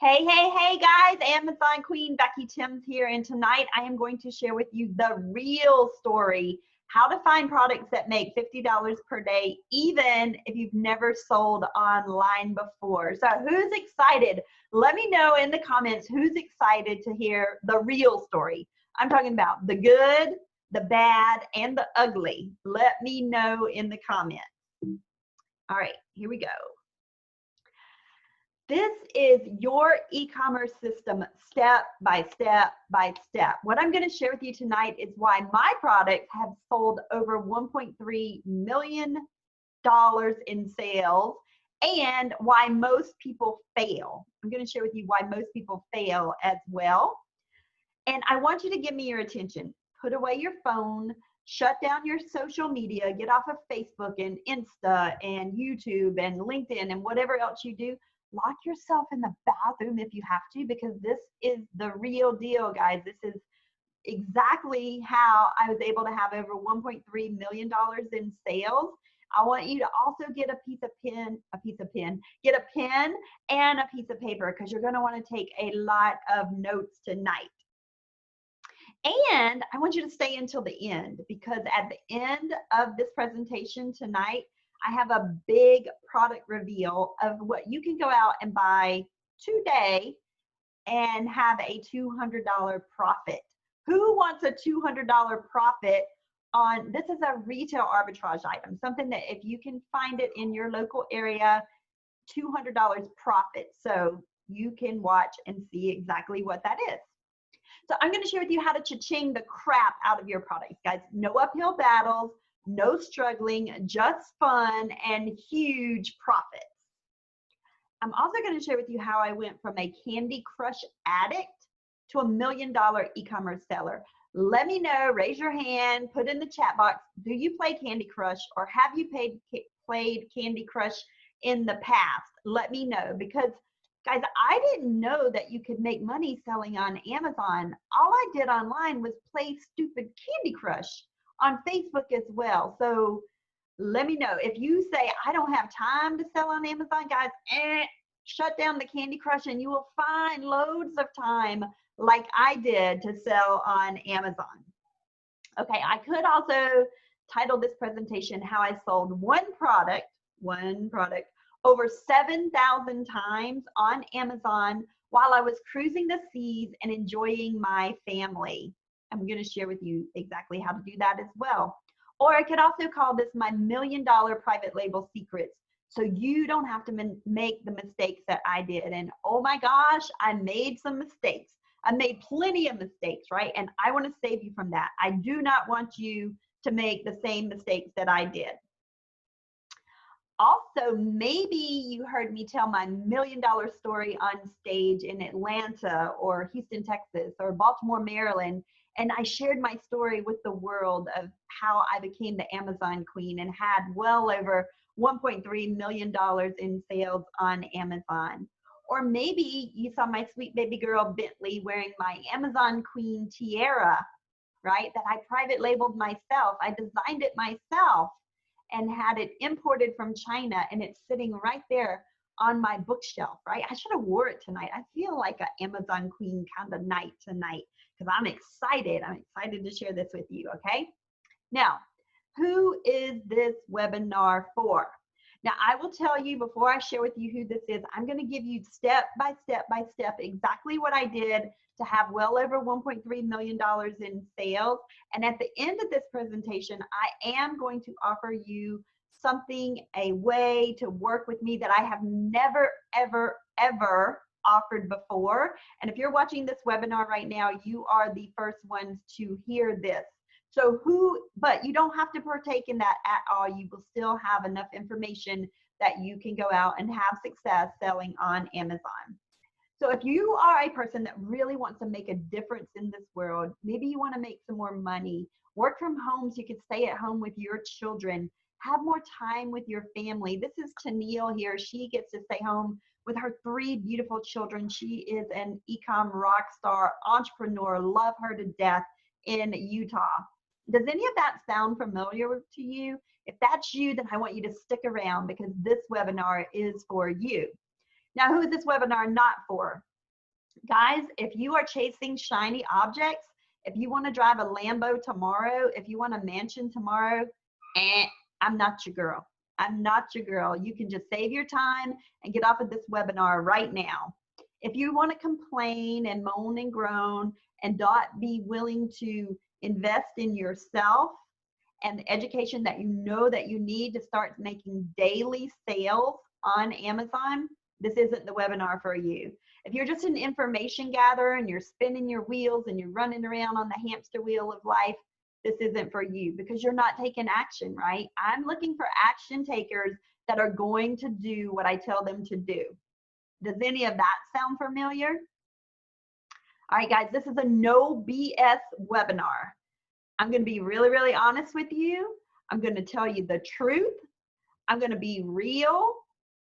Hey guys, Amazon Queen Becky Thames here, and tonight I am going to share with you the real story, how to find products that make $50 per day, even if you've never sold online before. So who's excited? Let me know in the comments who's excited to hear the real story. I'm talking about the good, the bad, and the ugly. Let me know in the comments. All right, here we go. This is your e-commerce system step by step by step. What I'm going to share with you tonight is why my products have sold over $1.3 million in sales and why most people fail. I'm going to share with you why most people fail as well. And I want you to give me your attention. Put away your phone, shut down your social media, get off of Facebook and Insta and YouTube and LinkedIn and whatever else you do. Lock yourself in the bathroom if you have to, because this is the real deal, guys. This is exactly how I was able to have over $1.3 million in sales. I want you to also get get a pen and a piece of paper, because you're going to want to take a lot of notes tonight. And I want you to stay until the end, because at the end of this presentation tonight, I have a big product reveal of what you can go out and buy today and have a $200 profit. Who wants a $200 profit on, this is a retail arbitrage item, something that if you can find it in your local area, $200 profit. So you can watch and see exactly what that is. So I'm going to share with you how to cha-ching the crap out of your products, guys. No uphill battles, no struggling, just fun and huge profits. I'm also going to share with you how I went from a Candy Crush addict to $1 million e-commerce seller. Let me know, raise your hand, put in the chat box, do you play Candy Crush, or have you played Candy Crush in the past? Let me know, because guys, I didn't know that you could make money selling on Amazon. All I did online was play stupid Candy Crush on Facebook as well. So let me know. If you say, I don't have time to sell on Amazon, guys, shut down the Candy Crush and you will find loads of time like I did to sell on Amazon. Okay, I could also title this presentation, How I Sold one product, over 7,000 times on Amazon while I was cruising the seas and enjoying my family. I'm going to share with you exactly how to do that as well. Or I could also call this my $1 million private label secrets, so you don't have to make the mistakes that I did. And oh my gosh, I made some mistakes. I made plenty of mistakes, right? And I want to save you from that. I do not want you to make the same mistakes that I did. Also, maybe you heard me tell my $1 million story on stage in Atlanta or Houston, Texas, or Baltimore, Maryland, and I shared my story with the world of how I became the Amazon queen and had well over $1.3 million in sales on Amazon. Or maybe you saw my sweet baby girl Bentley wearing my Amazon queen tiara, right? That I private labeled myself. I designed it myself and had it imported from China, and it's sitting right there on my bookshelf, right? I should have wore it tonight. I feel like an Amazon queen kind of night tonight, because I'm excited. I'm excited to share this with you, okay? Now, who is this webinar for? Now, I will tell you before I share with you who this is, I'm going to give you step by step by step exactly what I did to have well over $1.3 million in sales. And at the end of this presentation, I am going to offer you something, a way to work with me that I have never, ever, ever offered before. And if you're watching this webinar right now, you are the first ones to hear this. So but you don't have to partake in that at all. You will still have enough information that you can go out and have success selling on Amazon. So if you are a person that really wants to make a difference in this world, maybe you want to make some more money, work from home so you can stay at home with your children, have more time with your family. This is Tennille here. She gets to stay home with her 3 beautiful children. She is an ecom rock star, entrepreneur, love her to death in Utah. Does any of that sound familiar to you? If that's you, then I want you to stick around, because this webinar is for you. Now, who is this webinar not for? Guys, if you are chasing shiny objects, if you want to drive a Lambo tomorrow, if you want a mansion tomorrow, I'm not your girl. I'm not your girl. You can just save your time and get off of this webinar right now. If you want to complain and moan and groan and not be willing to invest in yourself and the education that you know that you need to start making daily sales on Amazon, this isn't the webinar for you. If you're just an information gatherer and you're spinning your wheels and you're running around on the hamster wheel of life, this isn't for you because you're not taking action, right? I'm looking for action takers that are going to do what I tell them to do. Does any of that sound familiar? All right, guys, this is a no BS webinar. I'm going to be really, really honest with you. I'm going to tell you the truth. I'm going to be real.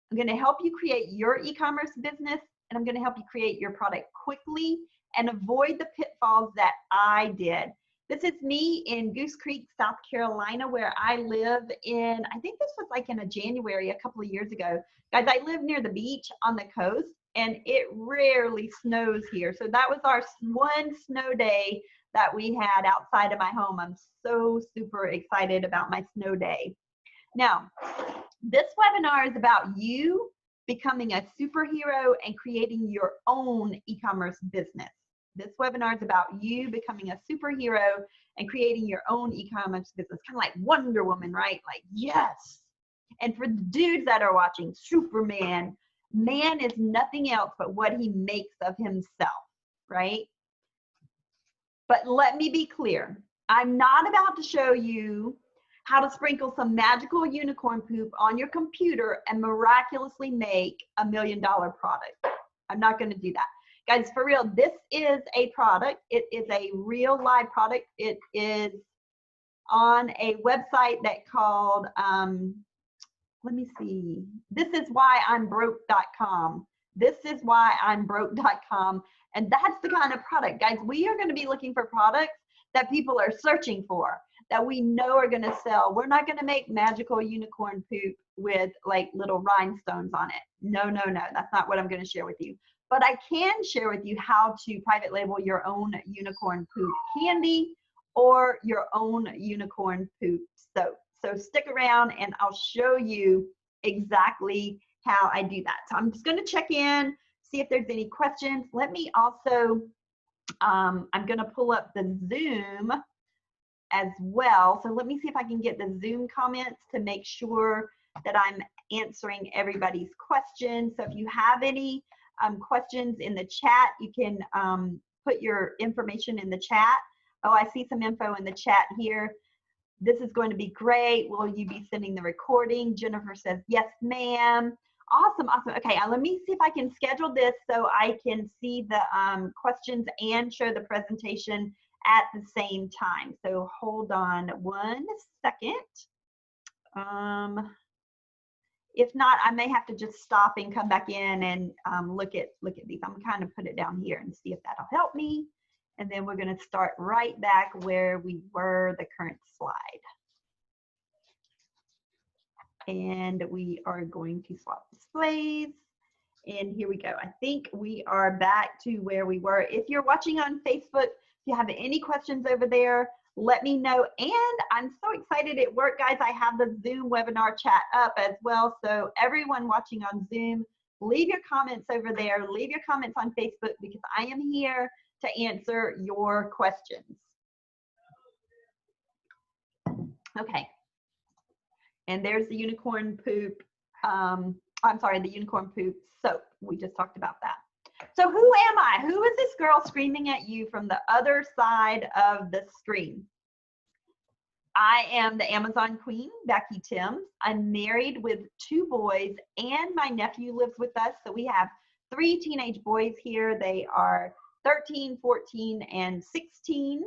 I'm going to help you create your e-commerce business, and I'm going to help you create your product quickly and avoid the pitfalls that I did. This is me in Goose Creek, South Carolina, where I live in, I think this was like in January a couple of years ago. Guys, I live near the beach on the coast, and it rarely snows here. So that was our one snow day that we had outside of my home. I'm so super excited about my snow day. Now, this webinar is about you becoming a superhero and creating your own e-commerce business. This webinar is about you becoming a superhero and creating your own e-commerce business, kind of like Wonder Woman, right? Like, yes. And for the dudes that are watching, Superman, man is nothing else but what he makes of himself, right? But let me be clear. I'm not about to show you how to sprinkle some magical unicorn poop on your computer and miraculously make $1 million product. I'm not going to do that. Guys, for real, this is a product. It is a real live product. It is on a website that called, let me see. This is why I'm broke.com. This is why I'm broke.com. And that's the kind of product, guys, we are going to be looking for products that people are searching for, that we know are going to sell. We're not going to make magical unicorn poop with like little rhinestones on it. No, no, no. That's not what I'm going to share with you. But I can share with you how to private label your own unicorn poop candy or your own unicorn poop soap. So stick around and I'll show you exactly how I do that. So I'm just going to check in, see if there's any questions. Let me also, I'm going to pull up the Zoom as well. So let me see if I can get the Zoom comments to make sure that I'm answering everybody's questions. So if you have any questions in the chat, you can put your information in the chat. Oh, I see some info in the chat here. This is going to be great. Will you be sending the recording? Jennifer says, yes, ma'am. Awesome, awesome. Okay, let me see if I can schedule this so I can see the questions and show the presentation at the same time. So hold on 1 second. If not, I may have to just stop and come back in and look at these. I'm gonna kind of put it down here and see if that'll help me. And then we're gonna start right back where we were, the current slide. And we are going to swap displays. And here we go. I think we are back to where we were. If you're watching on Facebook, if you have any questions over there, let me know. And I'm so excited it worked, guys. I have the Zoom webinar chat up as well. So everyone watching on Zoom, leave your comments over there. Leave your comments on Facebook because I am here to answer your questions. Okay. And there's the unicorn poop. I'm sorry, the unicorn poop soap. We just talked about that. So who am I? Who is this girl screaming at you from the other side of the screen? I am the Amazon queen, Becky Thames. I'm married with 2 boys and my nephew lives with us. So we have 3 teenage boys here. They are 13, 14, and 16.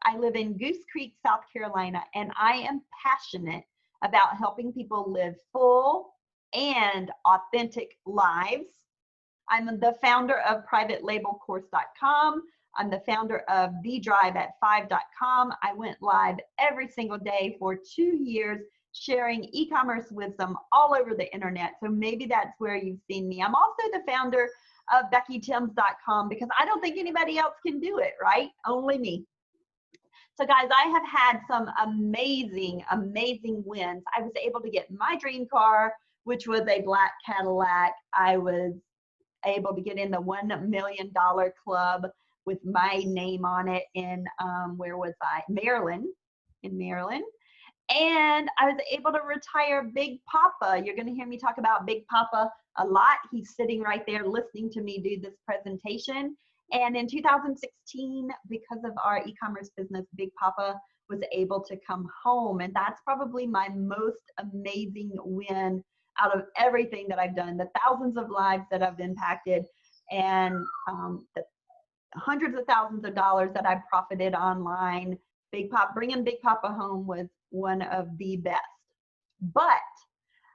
I live in Goose Creek, South Carolina, and I am passionate about helping people live full and authentic lives. I'm the founder of PrivateLabelCourse.com. I'm the founder of TheDriveAt5.com. I went live every single day for 2 years sharing e-commerce wisdom all over the internet. So maybe that's where you've seen me. I'm also the founder of BeckyTims.com because I don't think anybody else can do it, right? Only me. So guys, I have had some amazing, amazing wins. I was able to get my dream car, which was a black Cadillac. I was able to get in the $1 million club with my name on it in, where was I? Maryland, in Maryland. And I was able to retire Big Papa. You're going to hear me talk about Big Papa a lot. He's sitting right there listening to me do this presentation. And in 2016, because of our e-commerce business, Big Papa was able to come home. And that's probably my most amazing win out of everything that I've done, the thousands of lives that I've impacted, and the hundreds of thousands of dollars that I've profited online. Bringing Big Papa home was one of the best. But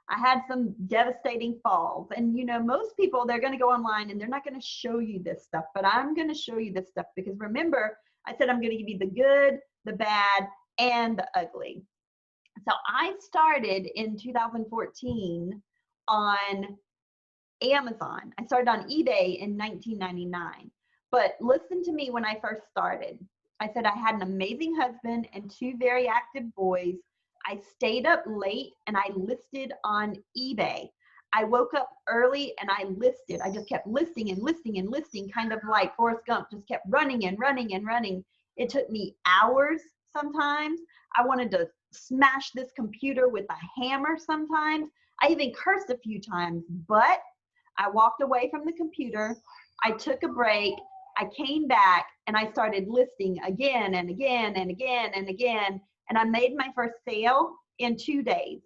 I had some devastating falls. And you know, most people, they're going to go online and they're not going to show you this stuff, but I'm going to show you this stuff because remember, I said I'm going to give you the good, the bad, and the ugly. So I started in 2014 on Amazon. I started on eBay in 1999. But listen to me when I first started. I said I had an amazing husband and 2 very active boys. I stayed up late and I listed on eBay. I woke up early and I listed. I just kept listing and listing and listing, kind of like Forrest Gump, just kept running and running and running. It took me hours sometimes. I wanted to smash this computer with a hammer sometimes. I even cursed a few times, but I walked away from the computer. I took a break. I came back and I started listing again and again and again and again. And I made my first sale in 2 days,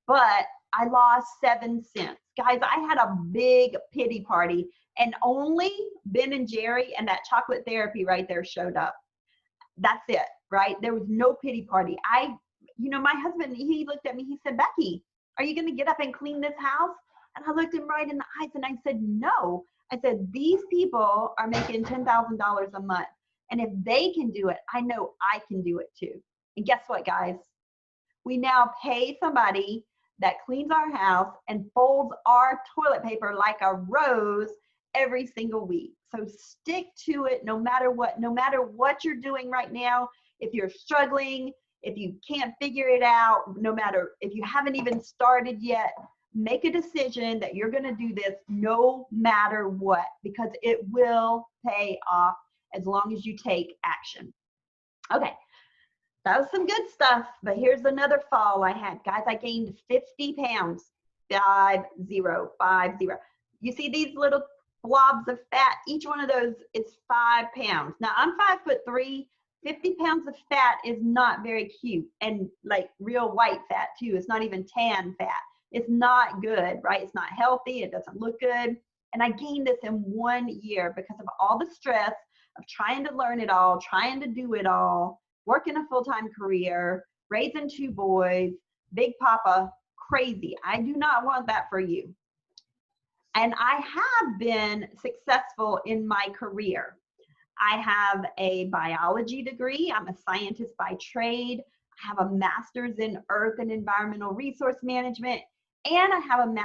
but I lost 7 cents. Guys, I had a big pity party and only Ben and Jerry and that chocolate therapy right there showed up. That's it, right? There was no pity party. My husband, he looked at me, he said, Becky, are you gonna get up and clean this house? And I looked him right in the eyes and I said, no. I said, these people are making $10,000 a month. And if they can do it, I know I can do it too. And guess what, guys? We now pay somebody that cleans our house and folds our toilet paper like a rose every single week. So stick to it no matter what you're doing right now. If you're struggling, if you can't figure it out, no matter if you haven't even started yet, make a decision that you're going to do this no matter what, because it will pay off as long as you take action. Okay, that was some good stuff, but here's another fall I had. Guys, I gained 50 pounds, 50. You see these little blobs of fat? Each one of those is 5 pounds. Now, I'm 5'3". 50 pounds of fat is not very cute, and like real white fat too. It's not even tan fat. It's not good, right? It's not healthy. It doesn't look good. And I gained this in 1 year because of all the stress of trying to learn it all, trying to do it all, working a full-time career, raising 2 boys, Big Papa, crazy. I do not want that for you. And I have been successful in my career. I have a biology degree. I'm a scientist by trade. I have a master's in earth and environmental resource management. And I have an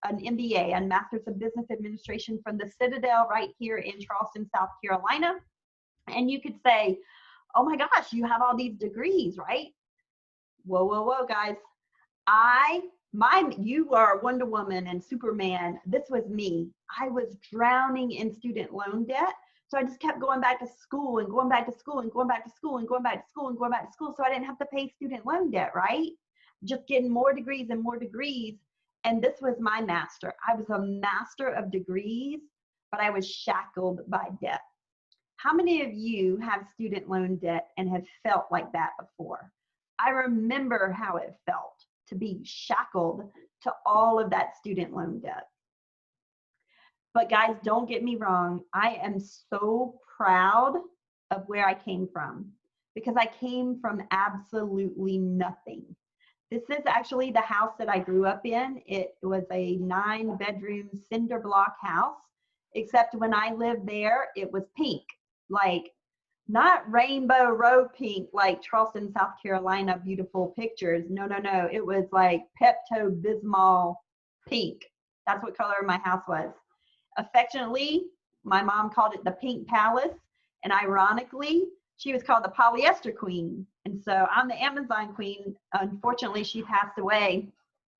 MBA, a Master's of Business Administration from the Citadel right here in Charleston, South Carolina. And you could say, oh my gosh, you have all these degrees, right? Whoa, whoa, whoa, guys. You are Wonder Woman and Superman. This was me. I was drowning in student loan debt. So I just kept going back to school and going back to school and going back to school and going back to school and going back to school. So I didn't have to pay student loan debt, right? Just getting more degrees and more degrees. And this was my master. I was a master of degrees, but I was shackled by debt. How many of you have student loan debt and have felt like that before? I remember how it felt to be shackled to all of that student loan debt. But guys, don't get me wrong. I am so proud of where I came from because I came from absolutely nothing. This is actually the house that I grew up in. It was a 9-bedroom cinder block house, except when I lived there, it was pink, like not Rainbow Row pink, like Charleston, South Carolina, beautiful pictures. No, no, no. It was like Pepto-Bismol pink. That's what color my house was. affectionately, my mom called it the Pink Palace, and ironically, she was called the Polyester Queen. And so I'm the Amazon Queen. Unfortunately, she passed away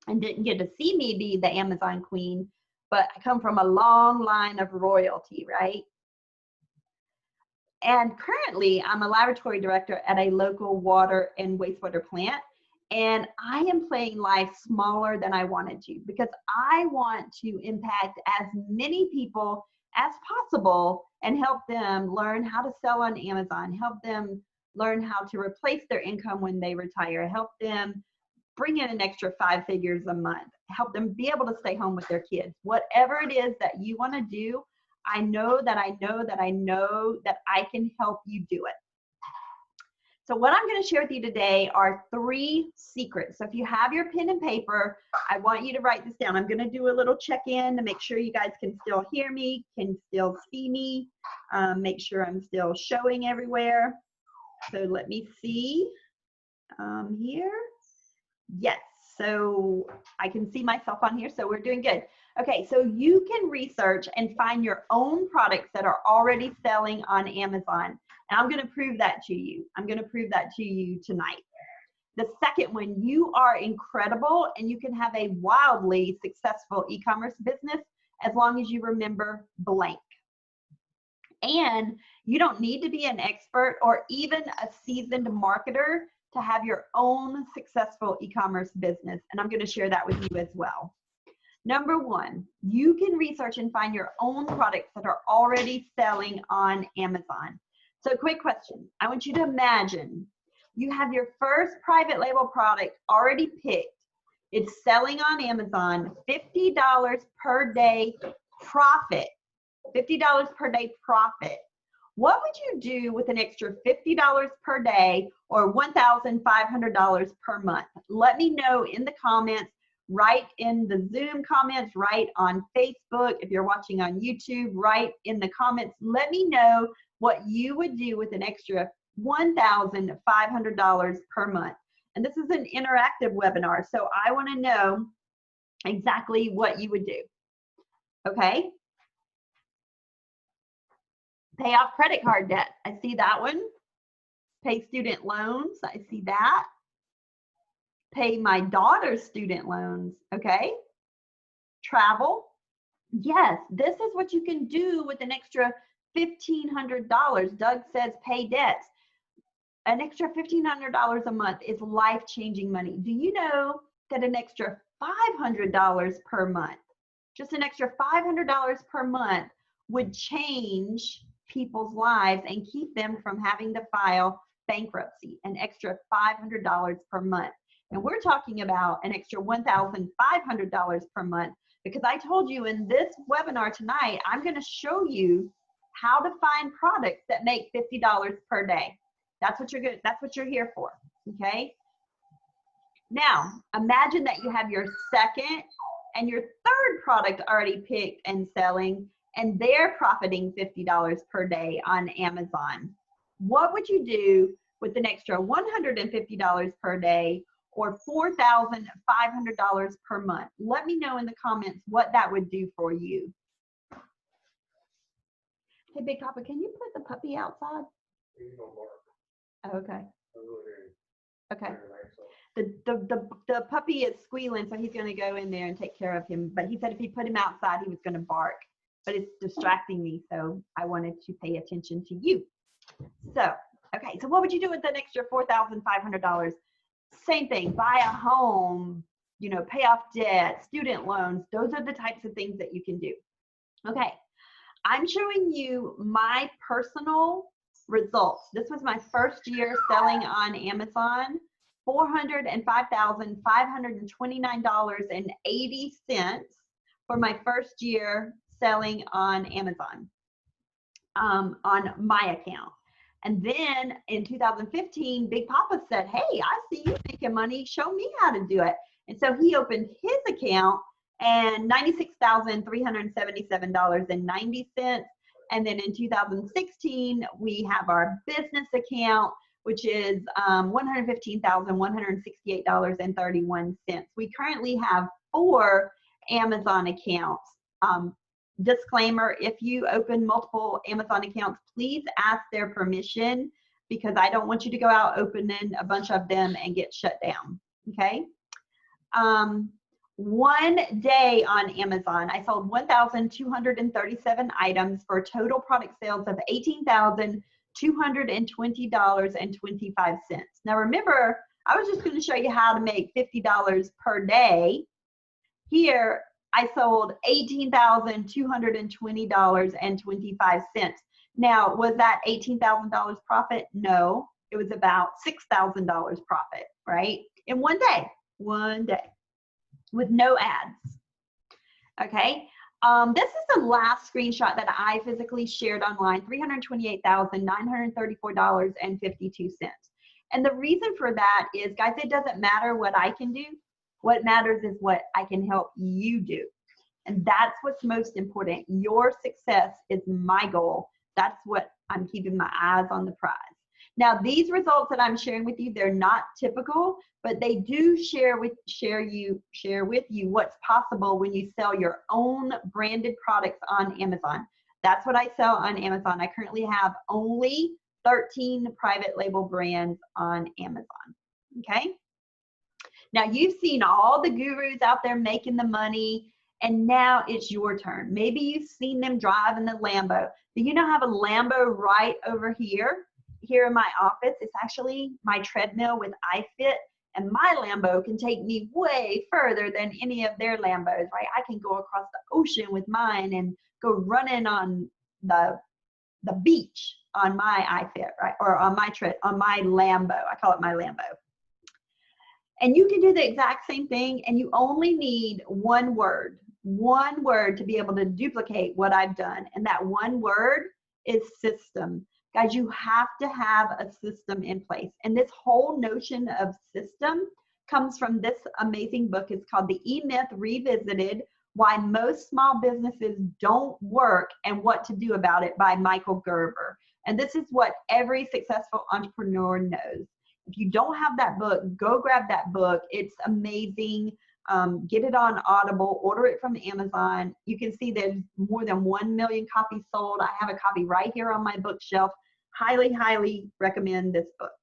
and didn't get to see me be the Amazon Queen, but I come from a long line of royalty, right? And currently, I'm a laboratory director at a local water and wastewater plant. And I am playing life smaller than I wanted to, because I want to impact as many people as possible and help them learn how to sell on Amazon, help them learn how to replace their income when they retire, help them bring in an extra 5 figures a month, help them be able to stay home with their kids. Whatever it is that you want to do, I know that I can help you do it. So what I'm going to share with you today are 3 secrets. So if you have your pen and paper, I want you to write this down. I'm going to do a little check-in to make sure you guys can still hear me, can still see me, make sure I'm still showing everywhere. So let me see here. Yes, so I can see myself on here, so we're doing good. Okay, so you can research and find your own products that are already selling on Amazon. And I'm going to prove that to you. I'm going to prove that to you tonight. The second one, you are incredible and you can have a wildly successful e-commerce business as long as you remember blank. And you don't need to be an expert or even a seasoned marketer to have your own successful e-commerce business. And I'm going to share that with you as well. Number 1, you can research and find your own products that are already selling on Amazon. So quick question. I want you to imagine you have your first private label product already picked. It's selling on Amazon, $50 per day profit. $50 per day profit. What would you do with an extra $50 per day or $1,500 per month? Let me know in the comments, write in the Zoom comments, write on Facebook. If you're watching on YouTube, write in the comments. Let me know what you would do with an extra $1,500 per month. And this is an interactive webinar, so I want to know exactly what you would do. Okay? Pay off credit card debt. I see that one. Pay student loans. I see that. Pay my daughter's student loans. Okay. Travel. Yes, this is what you can do with an extra $1,500. Doug says pay debts. An extra $1,500 a month is life-changing money. Do you know that an extra $500 per month, just an extra $500 per month would change people's lives and keep them from having to file bankruptcy, an extra $500 per month. And we're talking about an extra $1,500 per month, because I told you in this webinar tonight, I'm going to show you how to find products that make $50 per day. That's what you're here for, okay? Now, imagine that you have your second and your third product already picked and selling, and they're profiting $50 per day on Amazon. What would you do with an extra $150 per day or $4,500 per month? Let me know in the comments what that would do for you. Hey, Big Papa, can you put the puppy outside? Okay. Okay. The puppy is squealing, so he's going to go in there and take care of him. But he said if he put him outside, he was going to bark. But it's distracting me, so I wanted to pay attention to you. So, okay, so what would you do with an extra $4,500? Same thing, buy a home, you know, pay off debt, student loans. Those are the types of things that you can do. Okay, I'm showing you my personal results. This was my first year selling on Amazon, $405,529.80 for my first year selling on Amazon on my account. And then in 2015, Big Papa said, hey, I see you making money. Show me how to do it. And so he opened his account and $96,377.90. And then in 2016, we have our business account, which is $115,168.31. We currently have 4 Amazon accounts. disclaimer, if you open multiple Amazon accounts, please ask their permission because I don't want you to go out opening a bunch of them and get shut down, okay? One day on Amazon, I sold 1,237 items for total product sales of $18,220.25. Now remember, I was just going to show you how to make $50 per day. Here, I sold $18,220.25. Now, was that $18,000 profit? No, it was about $6,000 profit, right? In one day, with no ads. Okay, this is the last screenshot that I physically shared online, $328,934.52. And the reason for that is, guys, it doesn't matter what I can do. What matters is what I can help you do. And that's what's most important. Your success is my goal. That's what I'm keeping my eyes on the prize. Now, these results that I'm sharing with you, they're not typical, but they do share with you what's possible when you sell your own branded products on Amazon. That's what I sell on Amazon. I currently have only 13 private label brands on Amazon, okay? Now, you've seen all the gurus out there making the money, and now it's your turn. Maybe you've seen them drive in the Lambo. Do you know I have a Lambo right over here? Here in my office, it's actually my treadmill with iFit, and my Lambo can take me way further than any of their Lambos, right? I can go across the ocean with mine and go running on the beach on my iFit, right? Or on my Lambo. I call it my Lambo. And you can do the exact same thing, and you only need one word to be able to duplicate what I've done. And that one word is system. Guys, you have to have a system in place. And this whole notion of system comes from this amazing book. It's called The E-Myth Revisited: Why Most Small Businesses Don't Work and What to Do About It by Michael Gerber. And this is what every successful entrepreneur knows. If you don't have that book, go grab that book. It's amazing. Get it on Audible, order it from Amazon. You can see there's more than 1 million copies sold. I have a copy right here on my bookshelf. Highly, highly recommend this book.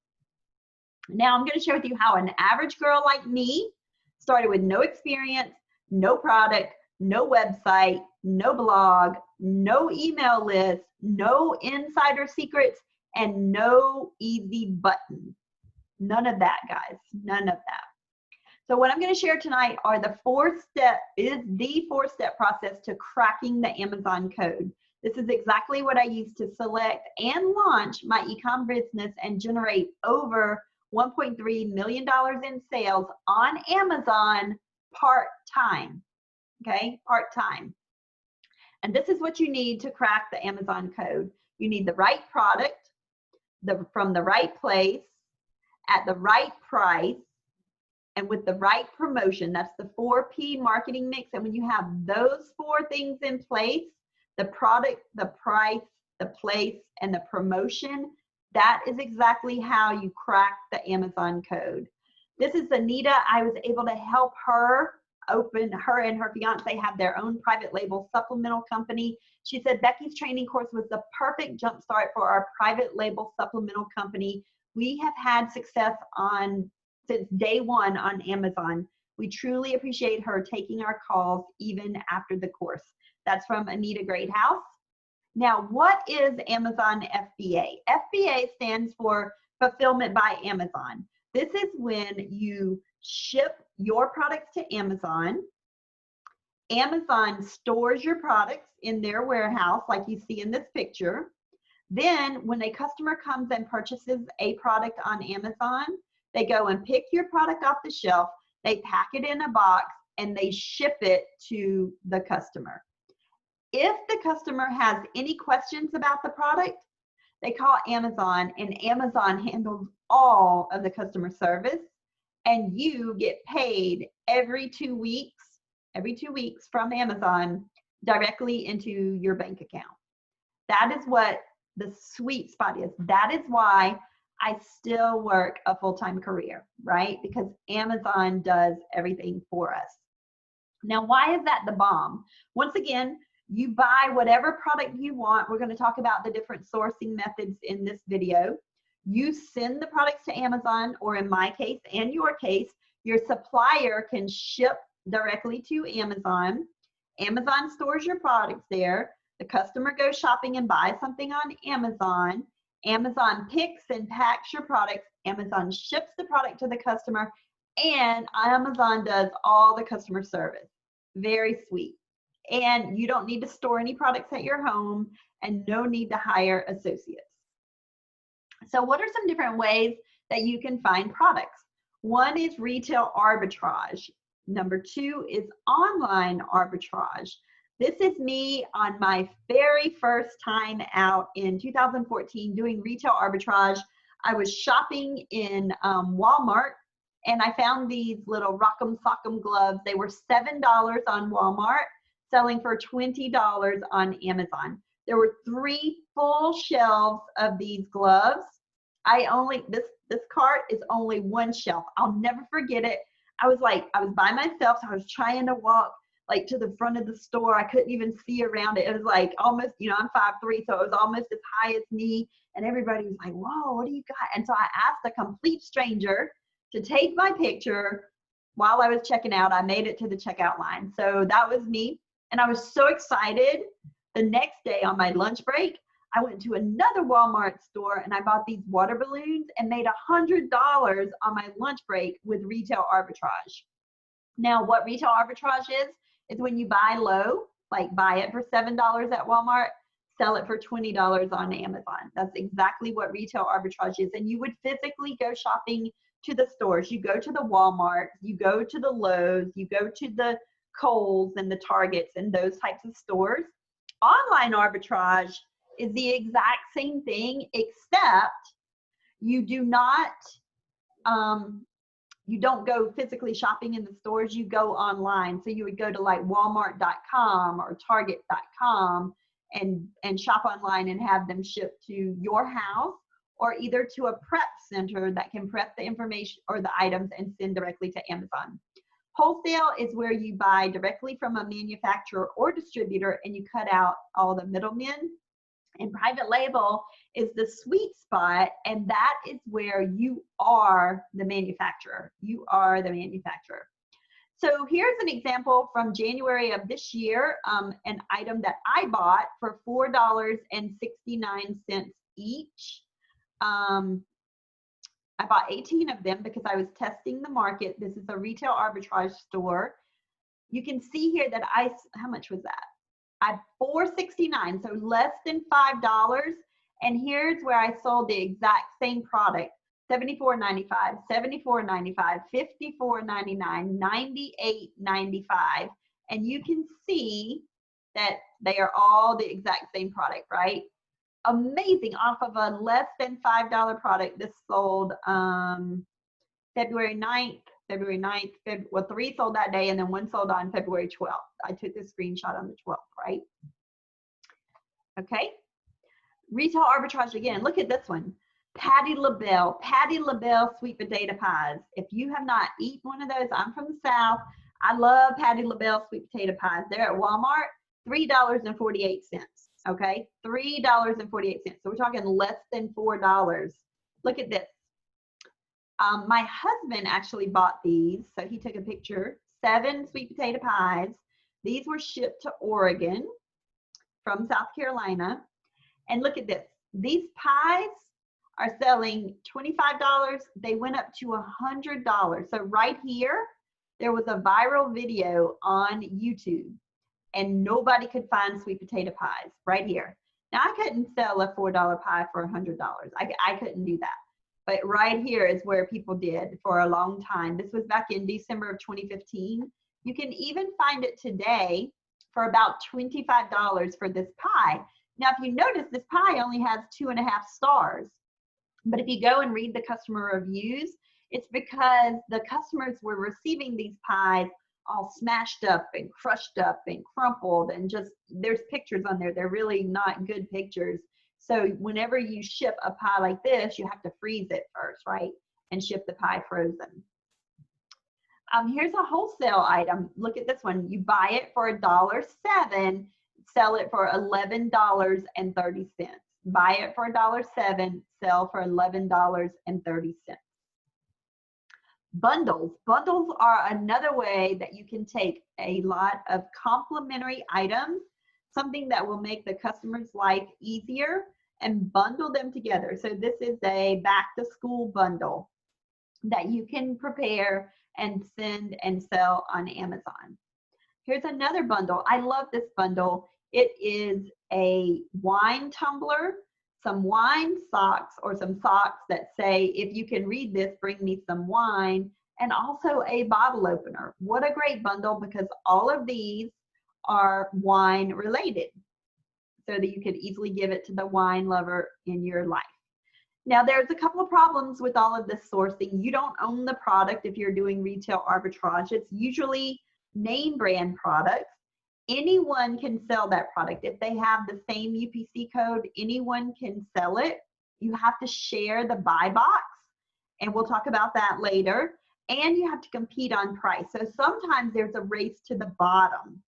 Now I'm going to share with you how an average girl like me started with no experience, no product, no website, no blog, no email list, no insider secrets, and no easy button. None of that, guys, none of that. So what I'm going to share tonight are the four-step process to cracking the Amazon code. This is exactly what I used to select and launch my ecom business and generate over $1.3 million in sales on Amazon part-time, okay, part-time. And this is what you need to crack the Amazon code. You need the right product, from the right place, at the right price, and with the right promotion. That's the 4P marketing mix. And when you have those four things in place, the product, the price, the place, and the promotion, that is exactly how you crack the Amazon code. This is Anita. I was able to help her and her fiance have their own private label supplemental company. She said Becky's training course was the perfect jumpstart for our private label supplemental company. We have had success since day one on Amazon. We truly appreciate her taking our calls even after the course. That's from Anita Greathouse. Now, what is Amazon FBA? FBA stands for Fulfillment by Amazon. This is when you ship your products to Amazon. Amazon stores your products in their warehouse, like you see in this picture. Then when a customer comes and purchases a product on Amazon, they go and pick your product off the shelf, they pack it in a box, and they ship it to the customer. If the customer has any questions about the product, they call Amazon, and Amazon handles all of the customer service, and you get paid every 2 weeks from Amazon directly into your bank account. That is what the sweet spot is. That is why I still work a full-time career, right? Because Amazon does everything for us. Now, why is that the bomb? Once again, You buy whatever product you want. We're going to talk about the different sourcing methods in this video. You send the products to Amazon, or in my case and your case, your supplier can ship directly to Amazon. Amazon stores your products there. The customer goes shopping and buys something on Amazon. Amazon picks and packs your products. Amazon ships the product to the customer, and Amazon does all the customer service. Very sweet. And you don't need to store any products at your home, and no need to hire associates. So what are some different ways that you can find products? One is retail arbitrage. Number two is online arbitrage. This is me on my very first time out in 2014 doing retail arbitrage. I was shopping in Walmart, and I found these little Rock'em Sock'em gloves. They were $7 on Walmart, selling for $20 on Amazon. There were 3 full shelves of these gloves. This cart is only 1 shelf. I'll never forget it. I was by myself, so I was trying to walk like to the front of the store. I couldn't even see around it. It was like almost, you know, I'm 5'3", so it was almost as high as me. And everybody was like, whoa, what do you got? And so I asked a complete stranger to take my picture while I was checking out. I made it to the checkout line. So that was me. And I was so excited. The next day on my lunch break, I went to another Walmart store and I bought these water balloons and made $100 on my lunch break with retail arbitrage. Now, what retail arbitrage is when you buy low, like buy it for $7 at Walmart, sell it for $20 on Amazon. That's exactly what retail arbitrage is. And you would physically go shopping to the stores. You go to the Walmart, you go to the Lowe's, you go to the Kohl's and the Targets and those types of stores. Online arbitrage is the exact same thing, except you do not, you don't go physically shopping in the stores, you go online. So you would go to like walmart.com or target.com and shop online and have them shipped to your house, or either to a prep center that can prep the information or the items and send directly to Amazon. Wholesale is where you buy directly from a manufacturer or distributor and you cut out all the middlemen. And private label is the sweet spot, and that is where you are the manufacturer. You are the manufacturer. So here's an example from January of this year, an item that I bought for $4.69 each. I bought 18 of them because I was testing the market. This is a retail arbitrage store. You can see here that how much was that? I $4.69, so less than $5. And here's where I sold the exact same product: $74.95, $74.95, $54.99, $98.95. And you can see that they are all the exact same product, right? Amazing. Off of a less than $5 product. This sold February 9th. Well, 3 sold that day, and then 1 sold on February 12th. I took this screenshot on the 12th, right? Okay. Retail arbitrage again. Look at this one. Patty LaBelle sweet potato pies. If you have not eaten one of those, I'm from the South. I love Patty LaBelle sweet potato pies. They're at Walmart, $3.48. Okay, $3.48. So we're talking less than $4. Look at this. My husband actually bought these, so he took a picture. 7 sweet potato pies. These were shipped to Oregon from South Carolina. And look at this. These pies are selling $25. They went up to $100. So right here, there was a viral video on YouTube, and nobody could find sweet potato pies right here. Now, I couldn't sell a $4 pie for $100. I couldn't do that. But right here is where people did for a long time. This was back in December of 2015. You can even find it today for about $25 for this pie. Now, if you notice, this pie only has 2.5 stars. But if you go and read the customer reviews, it's because the customers were receiving these pies all smashed up and crushed up and crumpled, and just, there's pictures on there. They're really not good pictures. So whenever you ship a pie like this, you have to freeze it first, right? And ship the pie frozen. Here's a wholesale item. Look at this one. You buy it for $1.07, sell it for $11.30. Buy it for $1.07, sell for $11.30. Bundles. Bundles are another way that you can take a lot of complementary items, something that will make the customer's life easier, and bundle them together. So this is a back to school bundle that you can prepare and send and sell on Amazon. Here's another bundle. I love this bundle. It is a wine tumbler, some wine socks, or some socks that say, if you can read this, bring me some wine, and also a bottle opener. What a great bundle, because all of these are wine related, so that you could easily give it to the wine lover in your life. Now, there's a couple of problems with all of this sourcing. You don't own the product if you're doing retail arbitrage. It's usually name brand products. Anyone can sell that product. If they have the same UPC code, anyone can sell it. You have to share the buy box, and we'll talk about that later. And you have to compete on price. So sometimes there's a race to the bottom.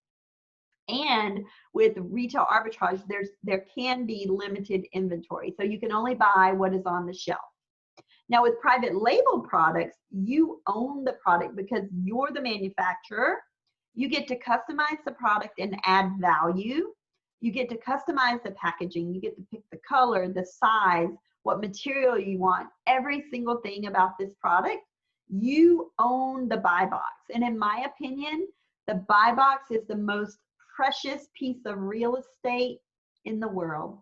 And with retail arbitrage, there can be limited inventory. So you can only buy what is on the shelf. Now with private label products, you own the product because you're the manufacturer. You get to customize the product and add value. You get to customize the packaging. You get to pick the color, the size, what material you want, every single thing about this product. You own the buy box. And in my opinion, the buy box is the most precious piece of real estate in the world.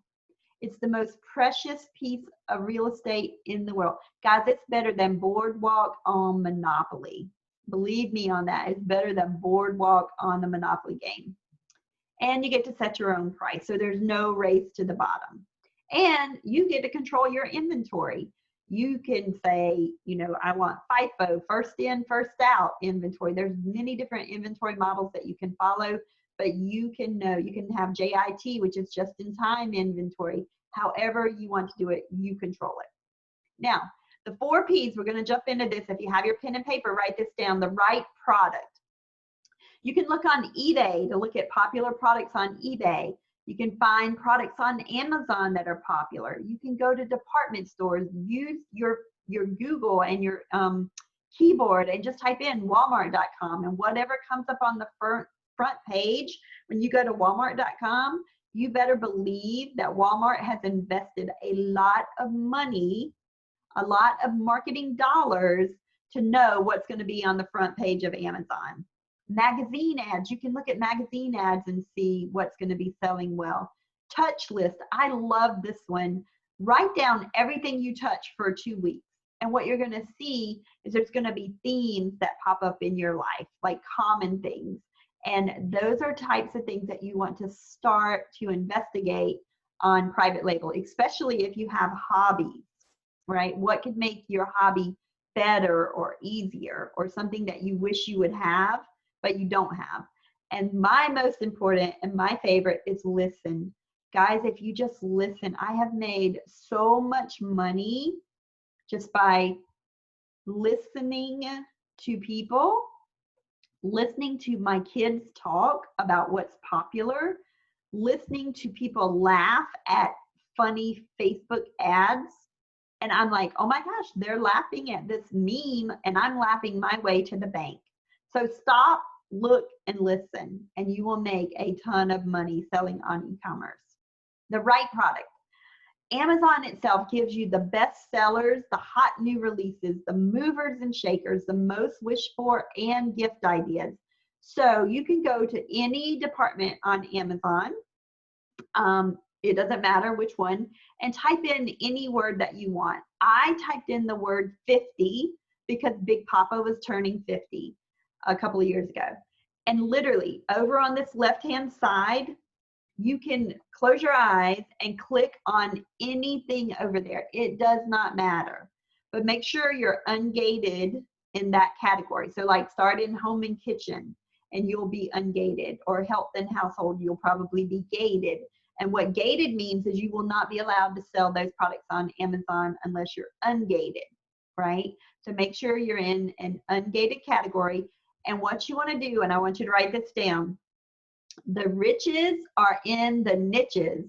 It's the most precious piece of real estate in the world. Guys, it's better than Boardwalk on Monopoly. Believe me on that. It's better than Boardwalk on the Monopoly game. And you get to set your own price. So there's no race to the bottom. And you get to control your inventory. You can say, you know, I want FIFO, first in, first out inventory. There's many different inventory models that you can follow, but you can know, you can have JIT, which is just in time inventory. However you want to do it, you control it. Now, the 4 Ps, we're going to jump into this. If you have your pen and paper, write this down. The right product. You can look on eBay to look at popular products on eBay. You can find products on Amazon that are popular. You can go to department stores, use your Google and your keyboard and just type in Walmart.com, and whatever comes up on the front page, when you go to Walmart.com, you better believe that Walmart has invested a lot of money, a lot of marketing dollars to know what's going to be on the front page of Amazon. Magazine ads, you can look at magazine ads and see what's going to be selling well. Touch list, I love this one. Write down everything you touch for 2 weeks. And what you're going to see is there's going to be themes that pop up in your life, like common things. And those are types of things that you want to start to investigate on private label, especially if you have hobbies, right? What could make your hobby better or easier, or something that you wish you would have, but you don't have. And my most important and my favorite is listen. Guys, if you just listen, I have made so much money just by listening to people, listening to my kids talk about what's popular, listening to people laugh at funny Facebook ads. And I'm like, oh my gosh, they're laughing at this meme and I'm laughing my way to the bank. So stop, look, and listen, and you will make a ton of money selling on e-commerce. The right product. Amazon itself gives you the best sellers, the hot new releases, the movers and shakers, the most wished for, and gift ideas. So you can go to any department on Amazon, it doesn't matter which one, and type in any word that you want. I typed in the word 50 because Big Papa was turning 50 a couple of years ago. And literally over on this left-hand side, you can close your eyes and click on anything over there. It does not matter, but make sure you're ungated in that category. So like start in home and kitchen and you'll be ungated, or health and household, you'll probably be gated. And what gated means is you will not be allowed to sell those products on Amazon unless you're ungated, right? So make sure you're in an ungated category. And what you want to do, and I want you to write this down, The riches are in the niches.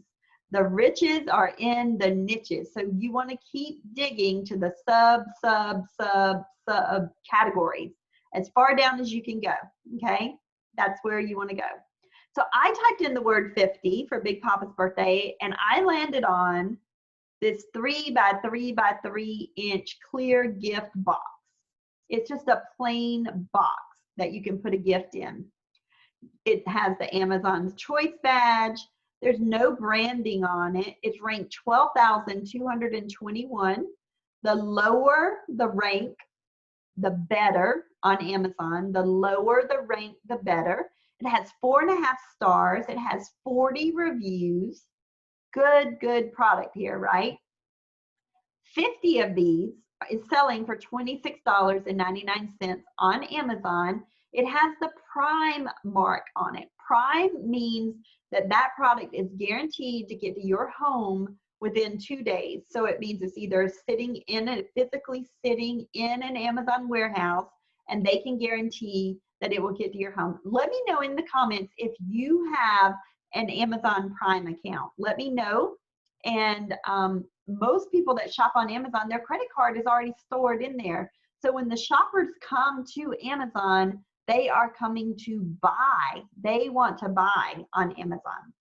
The riches are in the niches. So you want to keep digging to the sub categories as far down as you can go, okay? That's where you want to go. So I typed in the word 50 for Big Papa's birthday, and I landed on this 3 by 3 by 3 inch clear gift box. It's just a plain box that you can put a gift in. It has the Amazon's Choice badge. There's no branding on it. It's ranked 12,221. The lower the rank, the better on Amazon. The lower the rank, the better. It has 4.5 stars. It has 40 reviews. Good product here, right? 50 of these is selling for $26.99 on Amazon. It has the Prime mark on it. Prime means that that product is guaranteed to get to your home within 2 days. So it means it's either physically sitting in an Amazon warehouse, and they can guarantee that it will get to your home. Let me know in the comments if you have an Amazon Prime account. Let me know. And most people that shop on Amazon, their credit card is already stored in there. So when the shoppers come to Amazon, they are coming to buy. They want to buy on Amazon.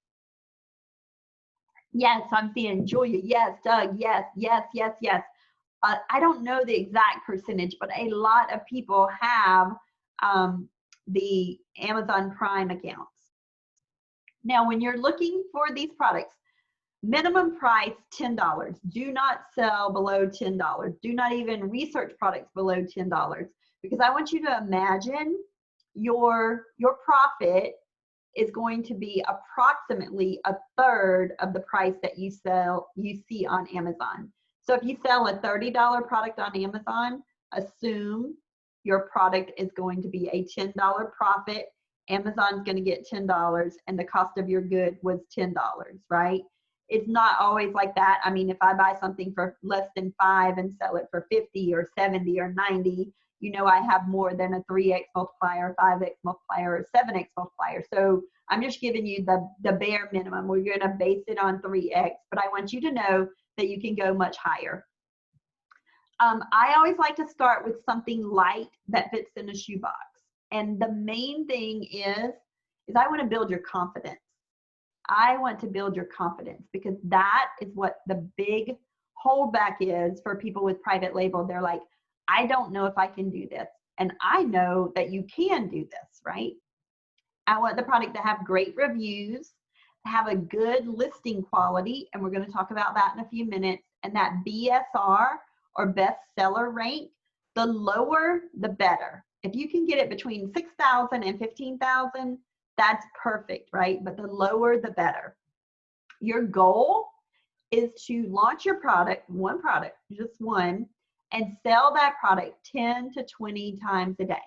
Yes, I'm seeing Julia. Yes, Doug. Yes. I don't know the exact percentage, but a lot of people have the Amazon Prime accounts. Now, when you're looking for these products, minimum price, $10. Do not sell below $10. Do not even research products below $10, because I want you to imagine your profit is going to be approximately 1/3 of the price that you see on Amazon. So if you sell a $30 product on Amazon, assume your product is going to be a $10 profit. Amazon's going to get $10, and the cost of your good was $10, right? It's not always like that. I mean, if I buy something for less than $5 and sell it for 50 or 70 or 90, you know I have more than a 3x multiplier, 5x multiplier, or 7x multiplier. So I'm just giving you the bare minimum. We're going to base it on 3x, but I want you to know that you can go much higher. I always like to start with something light that fits in a shoebox. And the main thing is I want to build your confidence. I want to build your confidence, because that is what the big holdback is for people with private label. They're like, I don't know if I can do this. And I know that you can do this, right? I want the product to have great reviews, have a good listing quality, and we're going to talk about that in a few minutes, and that BSR, or best seller rank, the lower the better. If you can get it between 6,000 and 15,000, that's perfect, right? But the lower the better. Your goal is to launch your product, one product, just one, and sell that product 10 to 20 times a day.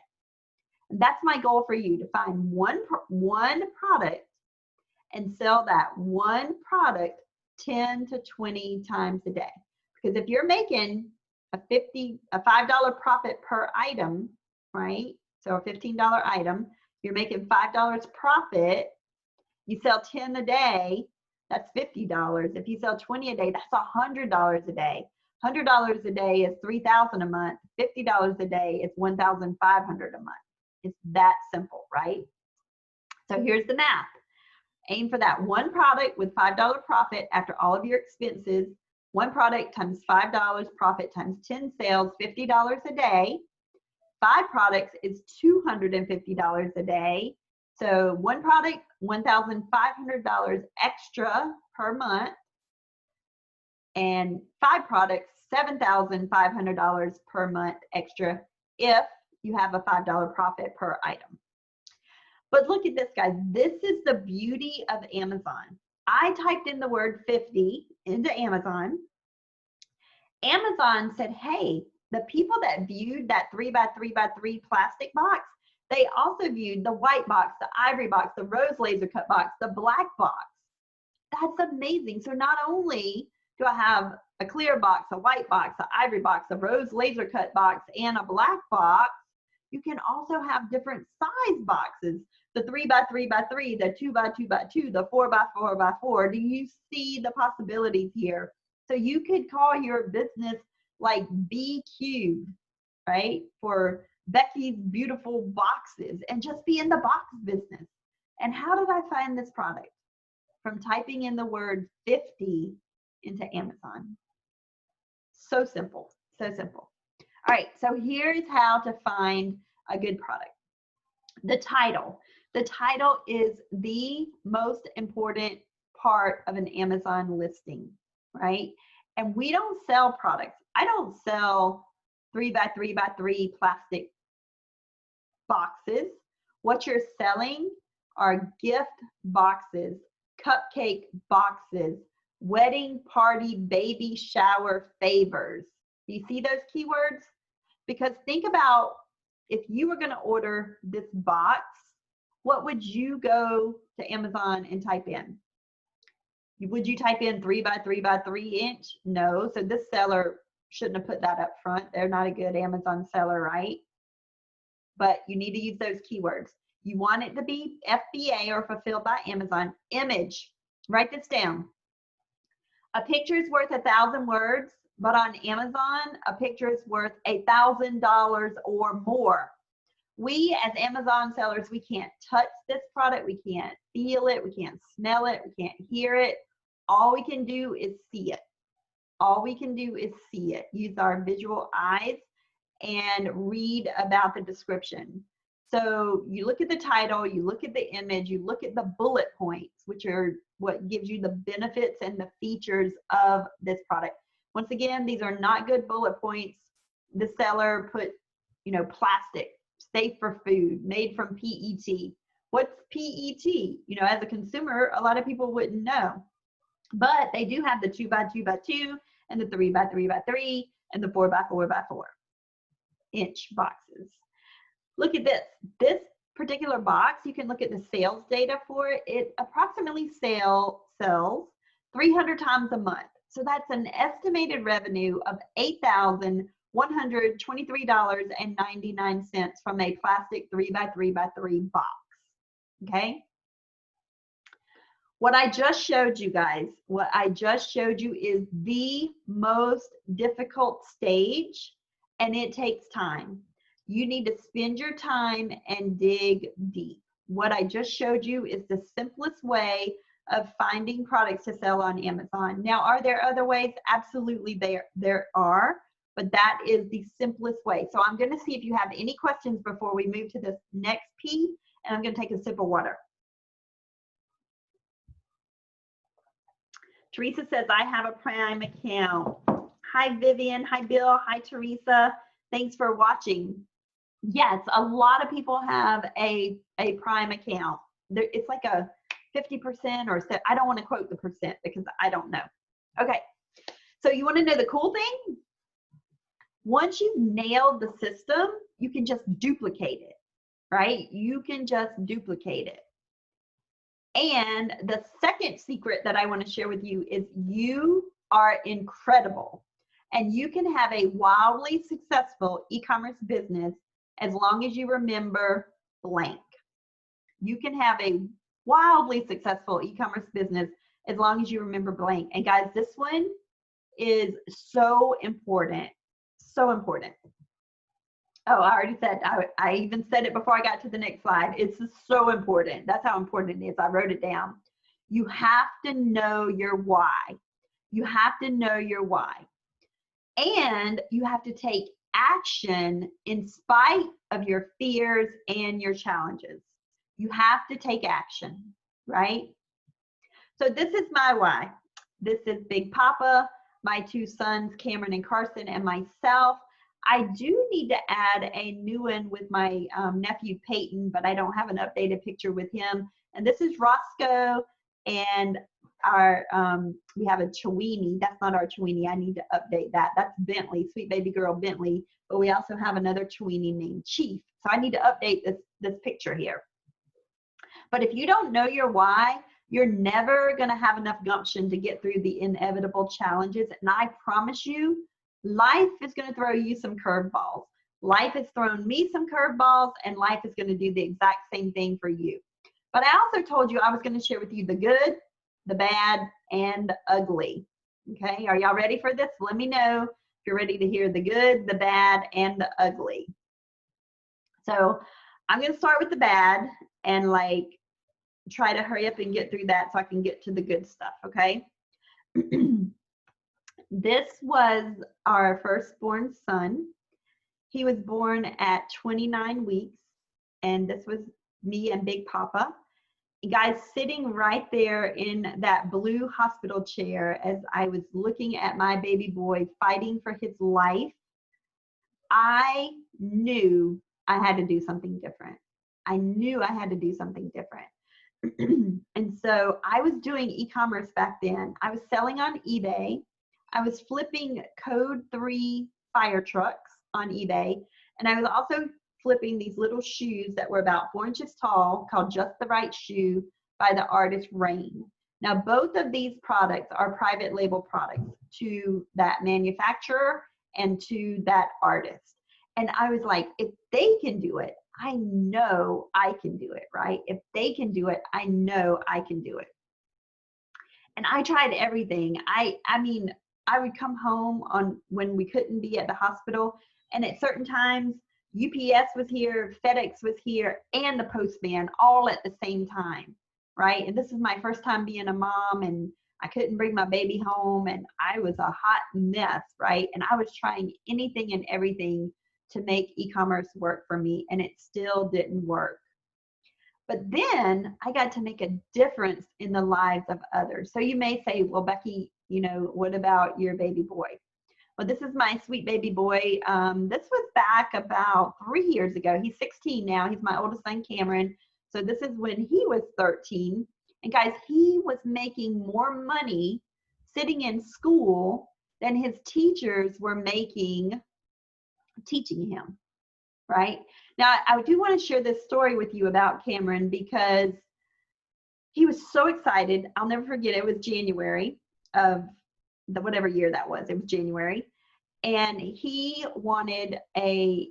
And that's my goal for you, to find one product and sell that one product 10 to 20 times a day. Because if you're making a $5 profit per item, right? So a $15 item, you're making $5 profit. You sell 10 a day, that's $50. If you sell 20 a day, that's $100 a day. $100 a day is $3,000 a month. $50 a day is $1,500 a month. It's that simple, right? So here's the math. Aim for that one product with $5 profit after all of your expenses. One product times $5 profit times 10 sales, $50 a day. 5 products is $250 a day. So one product, $1,500 extra per month. And 5 products, $7,500 per month extra if you have a $5 profit per item. But look at this, guys. This is the beauty of Amazon. I typed in the word 50 into Amazon. Amazon said, hey, the people that viewed that 3 by 3 by 3 plastic box, they also viewed the white box, the ivory box, the rose laser cut box, the black box. That's amazing. So not only do I have a clear box, a white box, an ivory box, a rose laser cut box, and a black box, You can also have different size boxes, the 3 by 3 by 3, the 2 by 2 by 2, the 4 by 4 by 4. Do you see the possibilities here? So you could call your business like B cubed, right? For Becky's beautiful boxes, and just be in the box business. And how did I find this product? From typing in the word 50 into Amazon. So simple, so simple. All right, so here's how to find a good product. The title. The title is the most important part of an Amazon listing, right? And we don't sell products. I don't sell 3 by 3 by 3 plastic boxes. What you're selling are gift boxes, cupcake boxes, wedding party, baby shower favors. Do you see those keywords? Because think about if you were going to order this box, what would you go to Amazon and type in? Would you type in 3 by 3 by 3 inch? No. So this seller shouldn't have put that up front. They're not a good Amazon seller, right? But you need to use those keywords. You want it to be FBA or fulfilled by Amazon. Image. Write this down. A picture is worth 1,000 words, but on Amazon, a picture is worth $1,000 or more. We as Amazon sellers, we can't touch this product. We can't feel it. We can't smell it. We can't hear it. All we can do is see it. All we can do is see it. Use our visual eyes and read about the description. So you look at the title, you look at the image, you look at the bullet points, which are what gives you the benefits and the features of this product. Once again, these are not good bullet points. The seller put, plastic, safe for food, made from PET. What's PET? As a consumer, a lot of people wouldn't know. But they do have the 2 by 2 by 2 and the 3 by 3 by 3 and the 4 by 4 by 4 inch boxes. Look at this. This particular box, you can look at the sales data for it. It approximately sells 300 times a month. So that's an estimated revenue of $8,123.99 from a plastic 3 by 3 by 3 box. Okay? What I just showed you guys, is the most difficult stage, and it takes time. You need to spend your time and dig deep. What I just showed you is the simplest way of finding products to sell on Amazon. Now, are there other ways? Absolutely, there are, but that is the simplest way. So I'm going to see if you have any questions before we move to this next P, and I'm going to take a sip of water. Teresa says, I have a Prime account. Hi, Vivian. Hi, Bill. Hi, Teresa. Thanks for watching. Yes, a lot of people have a Prime account. It's like a 50% or so. I don't want to quote the percent because I don't know. Okay, so you want to know the cool thing? Once you've nailed the system, you can just duplicate it, right? You can just duplicate it. And the second secret that I want to share with you is you are incredible. And you can have a wildly successful e-commerce business as long as you remember blank. You can have a wildly successful e-commerce business as long as you remember blank. And guys, this one is so important. So important. Oh, I already said, I even said it before I got to the next slide. It's so important. That's how important it is. I wrote it down. You have to know your why. You have to know your why. And you have to take action in spite of your fears and your challenges. You have to take action, right? So this is my why. This is Big Papa, my two sons, Cameron and Carson, and myself. I do need to add a new one with my nephew Peyton, but I don't have an updated picture with him. And this is Roscoe, and our we have a Chewini. That's not our Chewini. I need to update that. That's Bentley, sweet baby girl Bentley. But we also have another Chewini named Chief. So I need to update this picture here. But if you don't know your why, you're never going to have enough gumption to get through the inevitable challenges. And I promise you, life is going to throw you some curveballs. Life has thrown me some curveballs, and life is going to do the exact same thing for you. But I also told you I was going to share with you the good, the bad, and the ugly. Okay, are y'all ready for this? Let me know if you're ready to hear the good, the bad, and the ugly. So I'm going to start with the bad and like try to hurry up and get through that so I can get to the good stuff, okay? This was our firstborn son. He was born at 29 weeks, and this was me and Big Papa. You guys, sitting right there in that blue hospital chair as I was looking at my baby boy fighting for his life, I knew I had to do something different. I knew I had to do something different. And so I was doing e-commerce back then. I was selling on eBay. I was flipping code 3 fire trucks on eBay. And I was also flipping these little shoes that were about 4 inches tall called Just the Right Shoe by the artist Rain. Now, both of these products are private label products to that manufacturer and to that artist. And I was like, if they can do it, I know I can do it, right? If they can do it, I know I can do it. And I tried everything. I mean, I would come home on when we couldn't be at the hospital, and at certain times, UPS was here, FedEx was here, and the postman all at the same time, right? And this is my first time being a mom, and I couldn't bring my baby home, and I was a hot mess, right? And I was trying anything and everything to make e-commerce work for me, and it still didn't work. But then I got to make a difference in the lives of others. So you may say, well, Becky, you know, what about your baby boy? Well, this is my sweet baby boy. This was back about 3 years ago. He's 16 now. He's my oldest son, Cameron. So this is when he was 13. And guys, he was making more money sitting in school than his teachers were making teaching him, right? Now, I do want to share this story with you about Cameron because he was so excited. I'll never forget it. It was January of whatever year that was. It was January. And he wanted a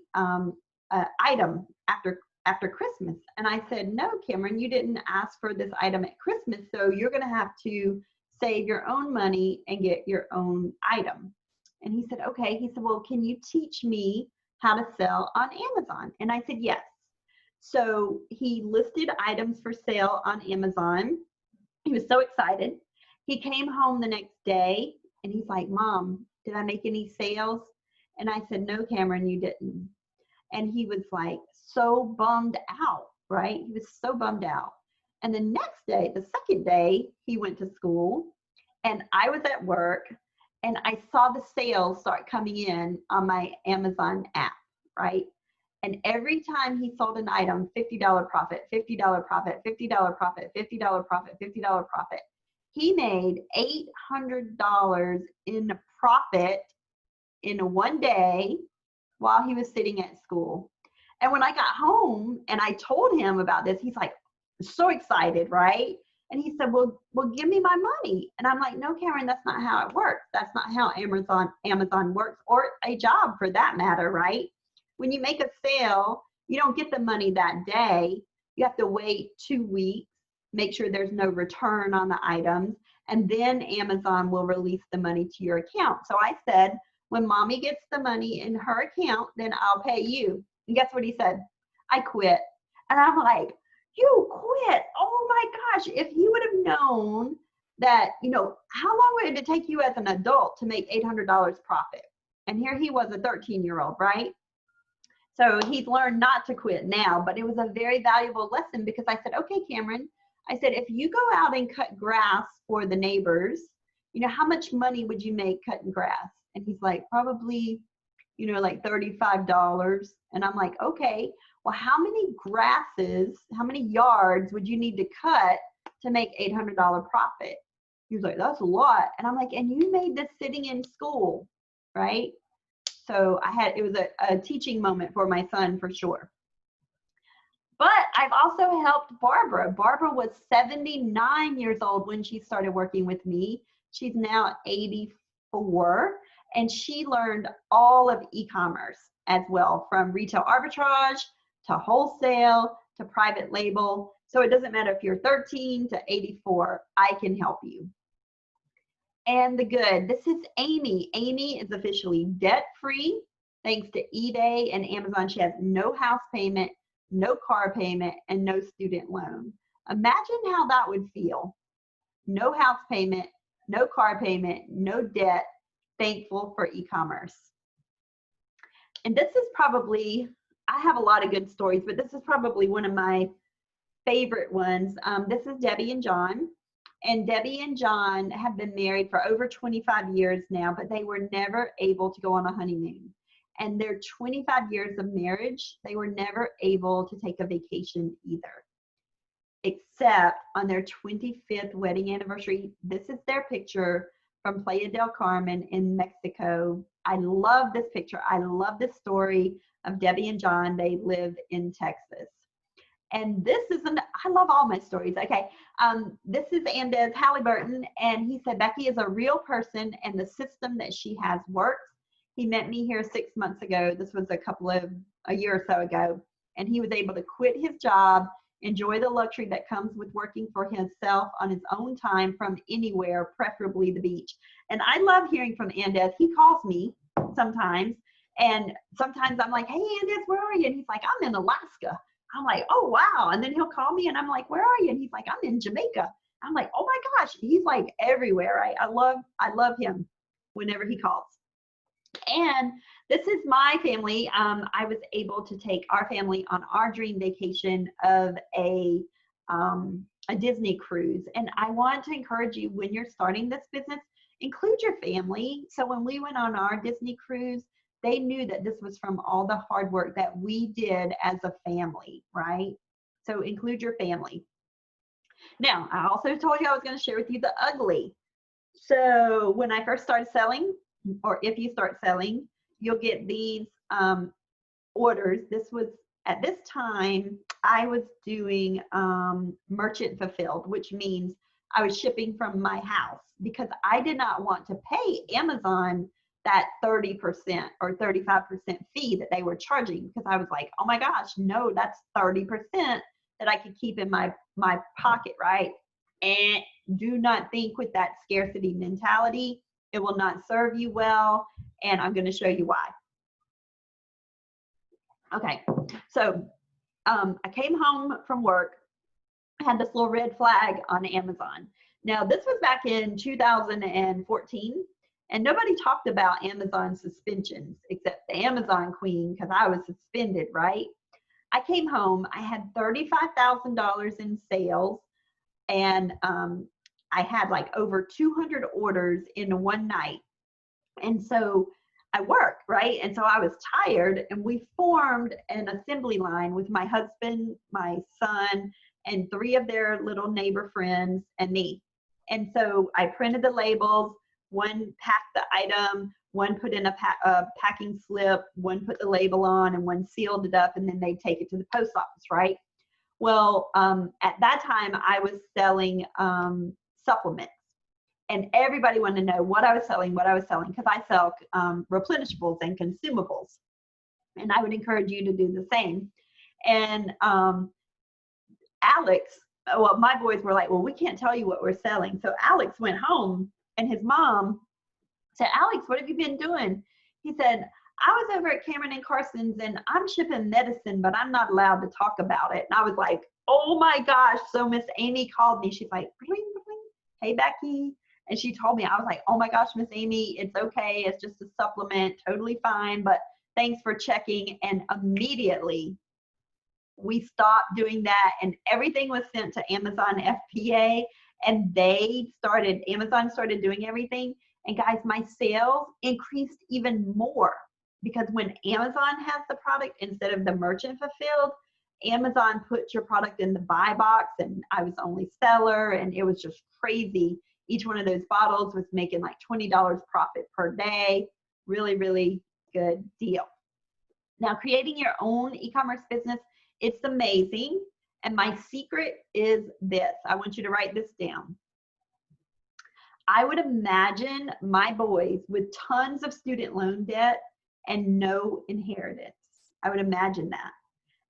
item after Christmas. And I said, no, Cameron, you didn't ask for this item at Christmas, so you're going to have to save your own money and get your own item. And he said, okay. He said, well, can you teach me how to sell on Amazon? And I said, yes. So he listed items for sale on Amazon. He was so excited. He came home the next day and he's like, Mom, did I make any sales? And I said, no, Cameron, you didn't. And he was like so bummed out, right? He was so bummed out. And the next day, the second day, he went to school and I was at work and I saw the sales start coming in on my Amazon app, right? And every time he sold an item, $50 profit, $50 profit, $50 profit, $50 profit, $50 profit. He made $800 in profit in one day while he was sitting at school. And when I got home and I told him about this, he's like so excited, right? And he said, well, give me my money. And I'm like, no, Karen, that's not how it works. That's not how Amazon works, or a job for that matter, right? When you make a sale, you don't get the money that day. You have to wait 2 weeks, make sure there's no return on the items, and then Amazon will release the money to your account. So I said, when mommy gets the money in her account, then I'll pay you. And guess what he said? I quit. And I'm like, you quit? Oh my gosh, if you would have known that, you know, how long would it take you as an adult to make $800 profit? And here he was, a 13-year-old, right? So he's learned not to quit now, but it was a very valuable lesson because I said, okay, Cameron, I said, if you go out and cut grass for the neighbors, you know, how much money would you make cutting grass? And he's like, probably, you know, like $35. And I'm like, okay, well, how many grasses, how many yards would you need to cut to make $800 profit? He was like, that's a lot. And I'm like, and you made this sitting in school, right? So it was a teaching moment for my son for sure. But I've also helped Barbara. Barbara was 79 years old when she started working with me. She's now 84, and she learned all of e-commerce. as well, from retail arbitrage to wholesale to private label. So it doesn't matter if you're 13 to 84, I can help you. And the good, this is Amy. Amy is officially debt-free thanks to eBay and Amazon. She has no house payment, no car payment, and no student loan. Imagine how that would feel. No house payment, no car payment, no debt, thankful for e-commerce. And this is probably, I have a lot of good stories, but this is probably one of my favorite ones. This is Debbie and John. And Debbie and John have been married for over 25 years now, but they were never able to go on a honeymoon. And their 25 years of marriage, they were never able to take a vacation either, except on their 25th wedding anniversary. This is their picture from Playa del Carmen in Mexico. I love this picture. I love this story of Debbie and John. They live in Texas. And this is, I love all my stories. Okay, this is Andes Halliburton, and he said, Becky is a real person, and the system that she has works. He met me here 6 months ago. This was a year or so ago, and he was able to quit his job, enjoy the luxury that comes with working for himself on his own time from anywhere, preferably the beach. And I love hearing from Andes. He calls me sometimes, and sometimes I'm like, hey, Andes, where are you? And he's like, I'm in Alaska. I'm like, oh, wow. And then he'll call me and I'm like, where are you? And he's like, I'm in Jamaica. I'm like, oh my gosh, he's like everywhere. Right? I love him whenever he calls. And this is my family. I was able to take our family on our dream vacation of a Disney cruise. And I want to encourage you, when you're starting this business, include your family. So when we went on our Disney cruise, they knew that this was from all the hard work that we did as a family, right? So include your family. Now, I also told you I was going to share with you the ugly. So when I first started selling, or if you start selling, you'll get these orders. This was, at this time, I was doing merchant fulfilled, which means I was shipping from my house, because I did not want to pay Amazon that 30% or 35% fee that they were charging, because I was like, oh my gosh, no, that's 30% that I could keep in my pocket, right? And do not think with that scarcity mentality. It will not serve you well, and I'm going to show you why. Okay, so I came home from work. I had this little red flag on Amazon. Now, this was back in 2014. And nobody talked about Amazon suspensions except the Amazon queen, because I was suspended, right? I came home, I had $35,000 in sales, and I had like over 200 orders in one night. And so I worked, right? And so I was tired, and we formed an assembly line with my husband, my son, and 3 of their little neighbor friends and me. And so I printed the labels. One packed the item, one put in a packing slip, one put the label on, and one sealed it up, and then they'd take it to the post office, right? Well, at that time, I was selling supplements, and everybody wanted to know what I was selling, because I sell replenishables and consumables, and I would encourage you to do the same. And Alex, well, my boys were like, well, we can't tell you what we're selling. So Alex went home, and his mom said, Alex, what have you been doing? He said, I was over at Cameron and Carson's, and I'm shipping medicine, but I'm not allowed to talk about it. And I was like, oh my gosh. So Miss Amy called me. She's like, bling, bling. Hey, Becky. And she told me, I was like, oh my gosh, Miss Amy, it's okay. It's just a supplement, totally fine. But thanks for checking. And immediately we stopped doing that, and everything was sent to Amazon FBA. And Amazon started doing everything. And guys, my sales increased even more, because when Amazon has the product instead of the merchant fulfilled, Amazon puts your product in the buy box, and I was only seller, and it was just crazy. Each one of those bottles was making like $20 profit per day. Really, really good deal. Now, creating your own e-commerce business, it's amazing. And my secret is this. I want you to write this down. I would imagine my boys with tons of student loan debt and no inheritance. I would imagine that.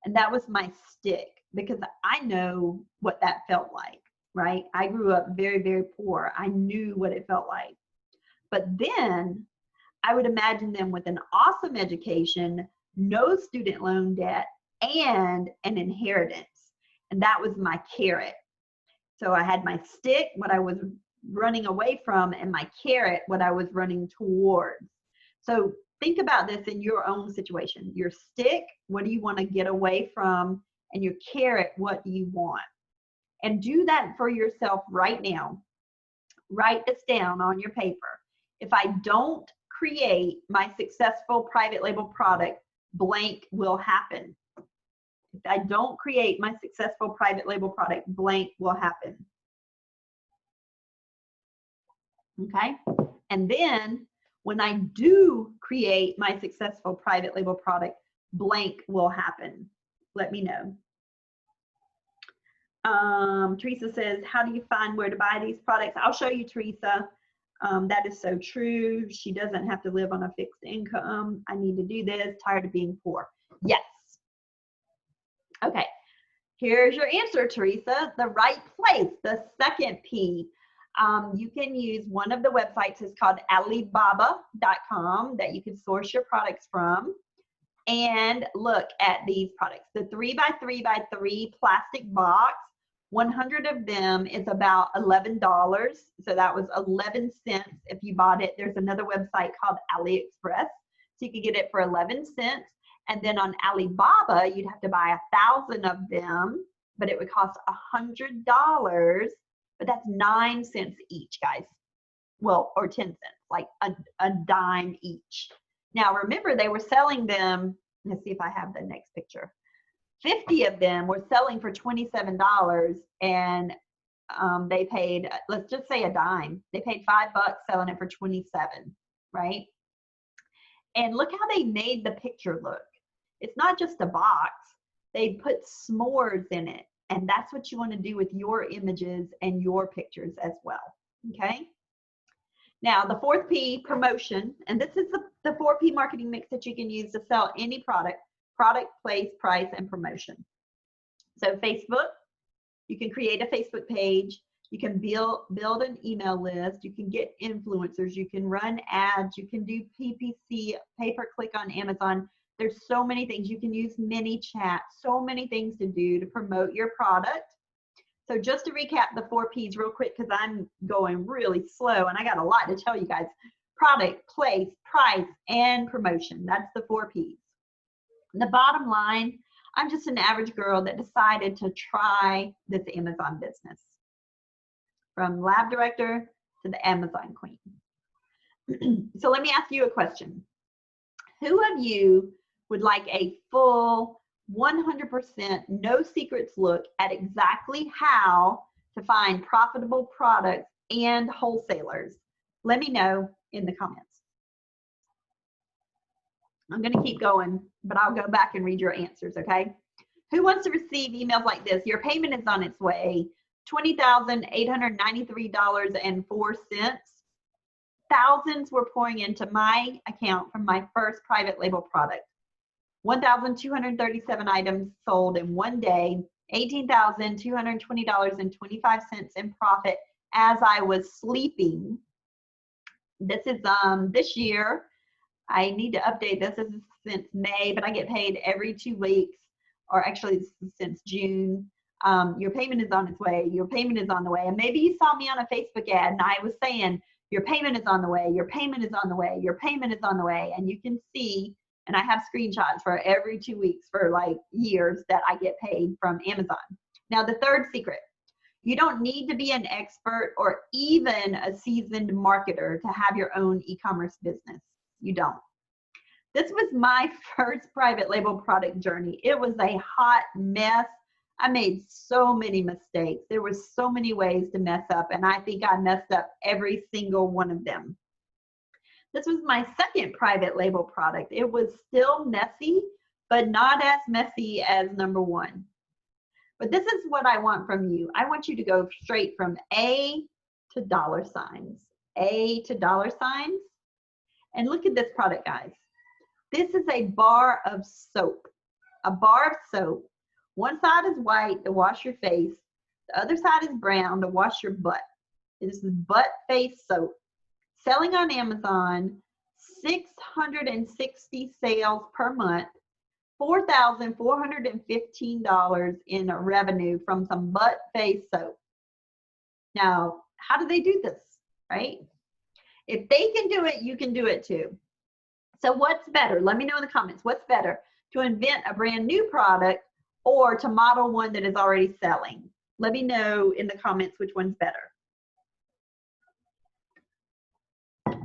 And that was my stick, because I know what that felt like, right? I grew up very, very poor. I knew what it felt like. But then I would imagine them with an awesome education, no student loan debt, and an inheritance. And that was my carrot. So I had my stick, what I was running away from, and my carrot, what I was running towards. So think about this in your own situation. Your stick, what do you want to get away from? And your carrot, what do you want? And do that for yourself right now. Write this down on your paper. If I don't create my successful private label product, blank will happen. If I don't create my successful private label product, blank will happen. Okay? And then when I do create my successful private label product, blank will happen. Let me know. Teresa says, how do you find where to buy these products? I'll show you, Teresa. That is so true. She doesn't have to live on a fixed income. I need to do this. Tired of being poor. Yes. Okay. Here's your answer, Teresa. The right place, the second P. You can use one of the websites. It's called Alibaba.com that you can source your products from. And look at these products. The 3x3x3 plastic box, 100 of them is about $11. So that was 11 cents if you bought it. There's another website called AliExpress. So you could get it for 11 cents. And then on Alibaba, you'd have to buy 1,000 of them, but it would cost $100. But that's 9 cents each, guys. Well, or 10 cents, like a dime each. Now, remember, they were selling them. Let's see if I have the next picture. 50 of them were selling for $27, and they paid, let's just say a dime. They paid $5 selling it for 27, right? And look how they made the picture look. It's not just a box. They put s'mores in it, and that's what you want to do with your images and your pictures as well, okay? Now, the fourth P, promotion, and this is the 4P marketing mix that you can use to sell any product, place, price, and promotion. So Facebook, you can create a Facebook page, you can build an email list, you can get influencers, you can run ads, you can do PPC, pay-per-click on Amazon. There's so many things. You can use mini chat, so many things to do to promote your product. So just to recap the 4 Ps real quick, because I'm going really slow and I got a lot to tell you guys. Product, place, price, and promotion. That's the 4 Ps. The bottom line, I'm just an average girl that decided to try this Amazon business. From lab director to the Amazon queen. So let me ask you a question. Who of you would like a full 100% no secrets look at exactly how to find profitable products and wholesalers? Let me know in the comments. I'm going to keep going, but I'll go back and read your answers, okay? Who wants to receive emails like this? Your payment is on its way. $20,893.04. Thousands were pouring into my account from my first private label product. 1,237 items sold in one day, $18,220.25 in profit as I was sleeping. This is this year. I need to update this. This is since May, but I get paid every 2 weeks, or actually this is since June. Your payment is on its way. Your payment is on the way. And maybe you saw me on a Facebook ad and I was saying, your payment is on the way. Your payment is on the way. Your payment is on the way. And you can see, and I have screenshots for every 2 weeks for like years that I get paid from Amazon. Now, the third secret, you don't need to be an expert or even a seasoned marketer to have your own e-commerce business. You don't. This was my first private label product journey. It was a hot mess. I made so many mistakes. There were so many ways to mess up, and I think I messed up every single one of them. This was my second private label product. It was still messy, but not as messy as number one. But this is what I want from you. I want you to go straight from A to dollar signs. A to dollar signs. And look at this product, guys. This is a bar of soap. A bar of soap. One side is white to wash your face. The other side is brown to wash your butt. This is butt face soap. Selling on Amazon, 660 sales per month, $4,415 in revenue from some butt face soap. Now, how do they do this, right? If they can do it, you can do it too. So what's better? Let me know in the comments. What's better, to invent a brand new product or to model one that is already selling? Let me know in the comments which one's better.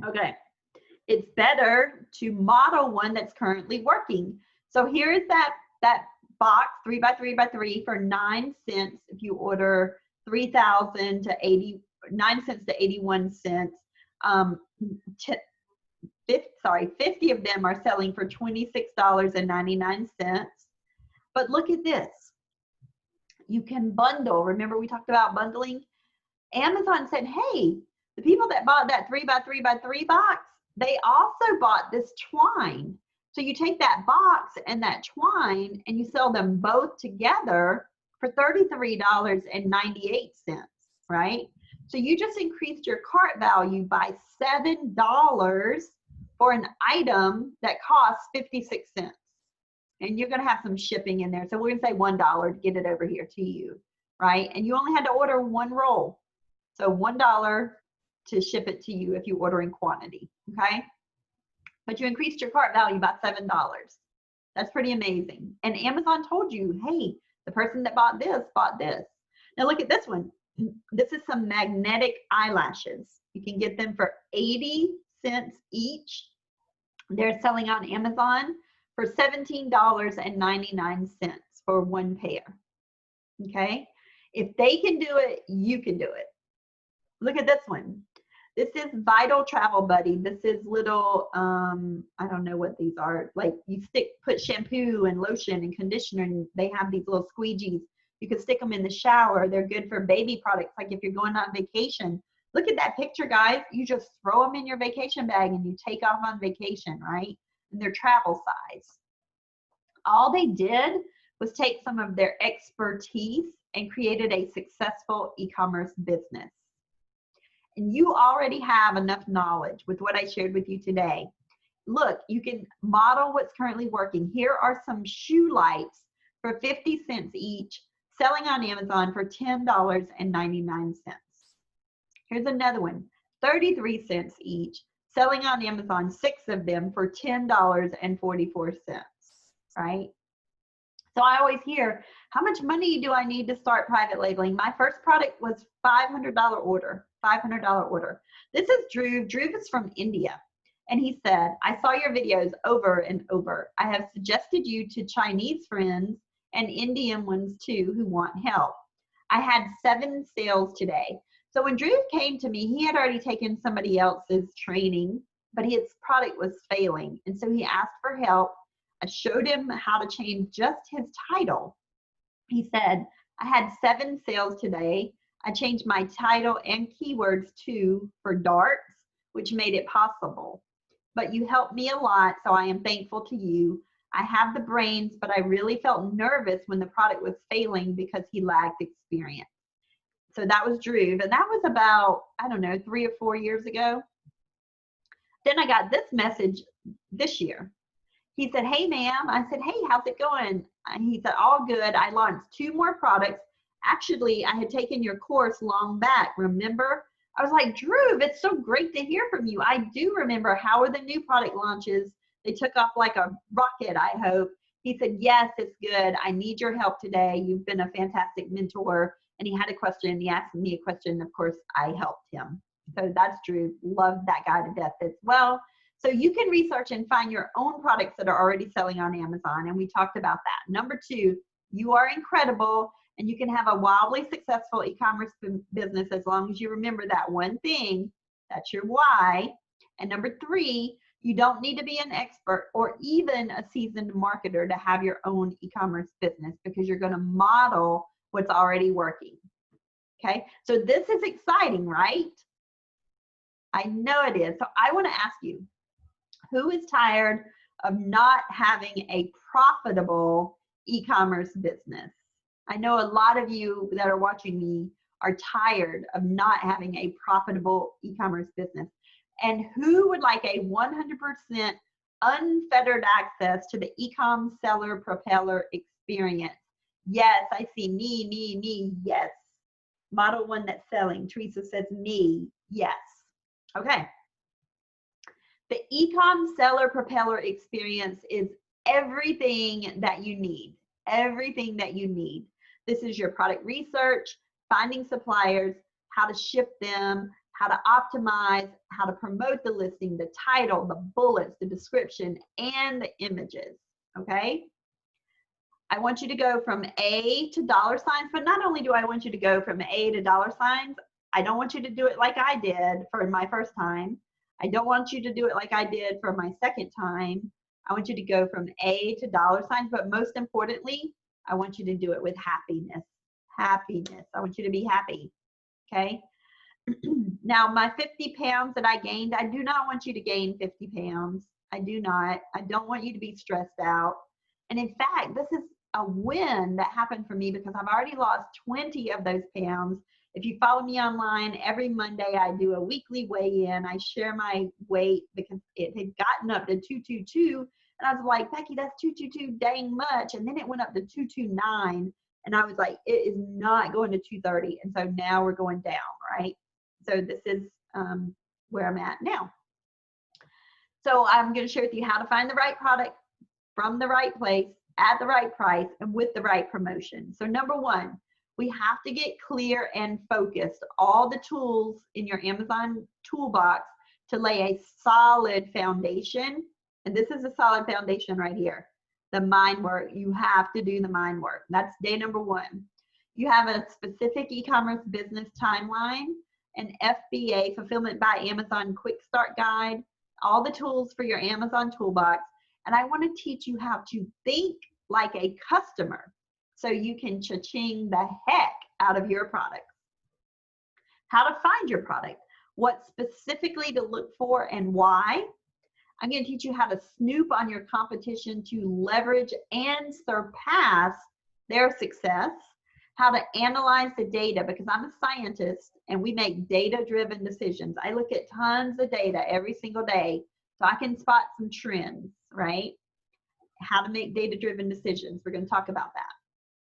Okay, it's better to model one that's currently working. So here's that box, 3 by 3 by 3 for 9 cents if you order 3,000 to 9 cents to 81 cents. 50 of them are selling for $26.99. But look at this. You can bundle. Remember we talked about bundling? Amazon said, hey, the people that bought that 3 by 3 by 3 box, they also bought this twine. So you take that box and that twine and you sell them both together for $33.98, right? So you just increased your cart value by $7 for an item that costs 56 cents. And you're going to have some shipping in there. So we're going to say $1 to get it over here to you, right? And you only had to order 1 roll. So $1 to ship it to you if you order in quantity, okay? But you increased your cart value by $7. That's pretty amazing. And Amazon told you, hey, the person that bought this bought this. Now look at this one. This is some magnetic eyelashes. You can get them for 80 cents each. They're selling on Amazon for $17.99 for 1 pair. Okay? If they can do it, you can do it. Look at this one. This is Vital Travel Buddy. This is little, I don't know what these are. Like you put shampoo and lotion and conditioner, and they have these little squeegees. You can stick them in the shower. They're good for baby products, like if you're going on vacation. Look at that picture, guys. You just throw them in your vacation bag and you take off on vacation, right? And they're travel size. All they did was take some of their expertise and created a successful e-commerce business. And you already have enough knowledge with what I shared with you today. Look, you can model what's currently working. Here are some shoe lights for 50 cents each, selling on Amazon for $10.99. Here's another one, 33 cents each, selling on Amazon, 6 of them for $10.44, right? So I always hear, how much money do I need to start private labeling? My first product was $500 order, $500 order. This is Dhruv. Dhruv is from India. And he said, I saw your videos over and over. I have suggested you to Chinese friends and Indian ones too who want help. I had 7 sales today. So when Dhruv came to me, he had already taken somebody else's training, but his product was failing. And so he asked for help. I showed him how to change just his title. He said, I had 7 sales today. I changed my title and keywords too for darts, which made it possible. But you helped me a lot, so I am thankful to you. I have the brains, but I really felt nervous when the product was failing because he lacked experience. So that was Dhruv, and that was about, I don't know, 3 or 4 years ago. Then I got this message this year. He said, hey, ma'am. I said, hey, how's it going? And he said, all good. I launched 2 more products. Actually, I had taken your course long back, remember? I was like, Dhruv, it's so great to hear from you. I do remember. How are the new product launches? They took off like a rocket, I hope. He said, yes, it's good. I need your help today. You've been a fantastic mentor. And he had a question. He asked me a question. Of course, I helped him. So that's Dhruv. Love that guy to death as well. So you can research and find your own products that are already selling on Amazon. And we talked about that. Number 2, you are incredible. And you can have a wildly successful e-commerce business as long as you remember that one thing. That's your why. And number 3, you don't need to be an expert or even a seasoned marketer to have your own e-commerce business, because you're going to model what's already working. Okay, so this is exciting, right? I know it is. So I want to ask you, who is tired of not having a profitable e-commerce business. I know a lot of you that are watching me are tired of not having a profitable e-commerce business. And who would like a 100% unfettered access to the Ecom Seller Propeller Experience? Yes, I see me, yes. Model one that's selling. Teresa says me, yes. Okay. The Ecom Seller Propeller Experience is everything that you need. Everything that you need. This is your product research, finding suppliers, how to ship them, how to optimize, how to promote the listing, the title, the bullets, the description, and the images, okay? I want you to go from A to dollar signs, but not only do I want you to go from A to dollar signs, I don't want you to do it like I did for my first time. I don't want you to do it like I did for my second time. I want you to go from A to dollar signs, but most importantly, I want you to do it with happiness. Happiness. I want you to be happy, okay? Now, my 50 pounds that I gained, I do not want you to gain 50 pounds. I do not. I don't want you to be stressed out. And in fact, this is a win that happened for me because I've already lost 20 of those pounds. If you follow me online, every Monday I do a weekly weigh-in. I share my weight because it had gotten up to 222. And I was like, Becky, that's 222 dang much. And then it went up to 229. And I was like, it is not going to 230. And so now we're going down, right? So this is where I'm at now. So I'm going to share with you how to find the right product from the right place at the right price and with the right promotion. So number one, we have to get clear and focused. All the tools in your Amazon toolbox to lay a solid foundation. And this is a solid foundation right here. The mind work. You have to do the mind work. That's day number one. You have a specific e-commerce business timeline, an FBA, Fulfillment by Amazon Quick Start Guide, all the tools for your Amazon toolbox. And I want to teach you how to think like a customer so you can cha-ching the heck out of your product. How to find your product, what specifically to look for and why. I'm going to teach you how to snoop on your competition to leverage and surpass their success, how to analyze the data, because I'm a scientist and we make data-driven decisions. I look at tons of data every single day so I can spot some trends, right? How to make data-driven decisions. We're going to talk about that.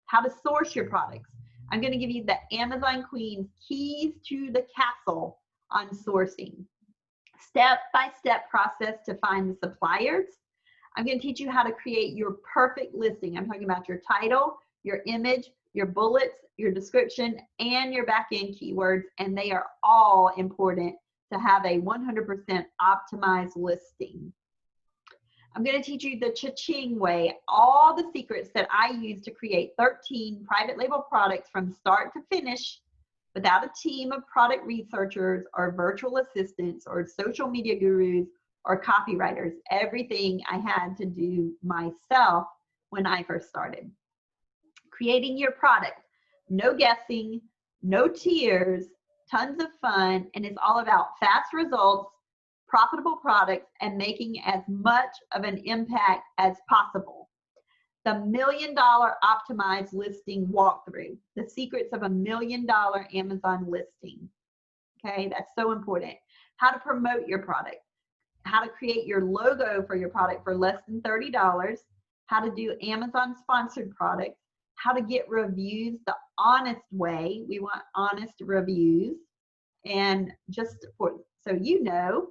How to source your products. I'm going to give you the Amazon Queen's keys to the castle on sourcing. Step-by-step process to find the suppliers. I'm going to teach you how to create your perfect listing. I'm talking about your title, your image, your bullets, your description, and your back-end keywords, and they are all important to have a 100% optimized listing. I'm going to teach you the Cha-Ching way, all the secrets that I use to create 13 private label products from start to finish without a team of product researchers or virtual assistants or social media gurus or copywriters. Everything I had to do myself when I first started. Creating your product, no guessing, no tears, tons of fun, and it's all about fast results, profitable products, and making as much of an impact as possible. The $1 Million Optimized Listing Walkthrough, the secrets of a $1 million Amazon listing. Okay, that's so important. How to promote your product, how to create your logo for your product for less than $30, how to do Amazon sponsored products, how to get reviews the honest way. We want honest reviews. And just for, so you know,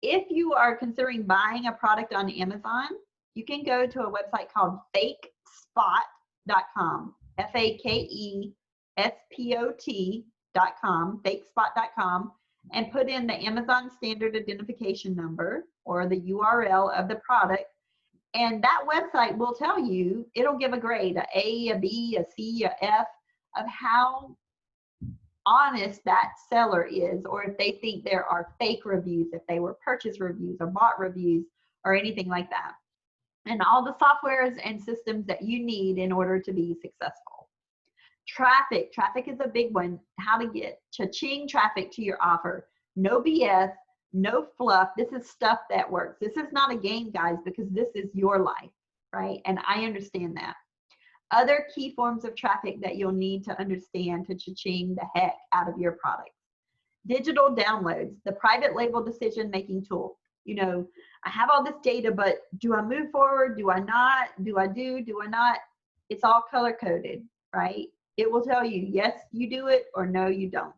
if you are considering buying a product on Amazon, you can go to a website called fakespot.com, fakespot.com, fakespot.com, and put in the Amazon Standard Identification Number or the URL of the product. And that website will tell you, it'll give a grade, a A, a B, a C, a F, of how honest that seller is, or if they think there are fake reviews, if they were purchase reviews or bot reviews or anything like that. And all the softwares and systems that you need in order to be successful. Traffic is a big one. How to get cha-ching traffic to your offer. No BS, No fluff. This is stuff that works. This is not a game, guys, because this is your life, right? And I understand that. Other key forms of traffic that you'll need to understand to cha-ching the heck out of your product. Digital downloads, the private label decision-making tool. You know, I have all this data, but do I move forward? Do I not? Do I do? Do I not? It's all color-coded, right? It will tell you, yes, you do it, or no, you don't.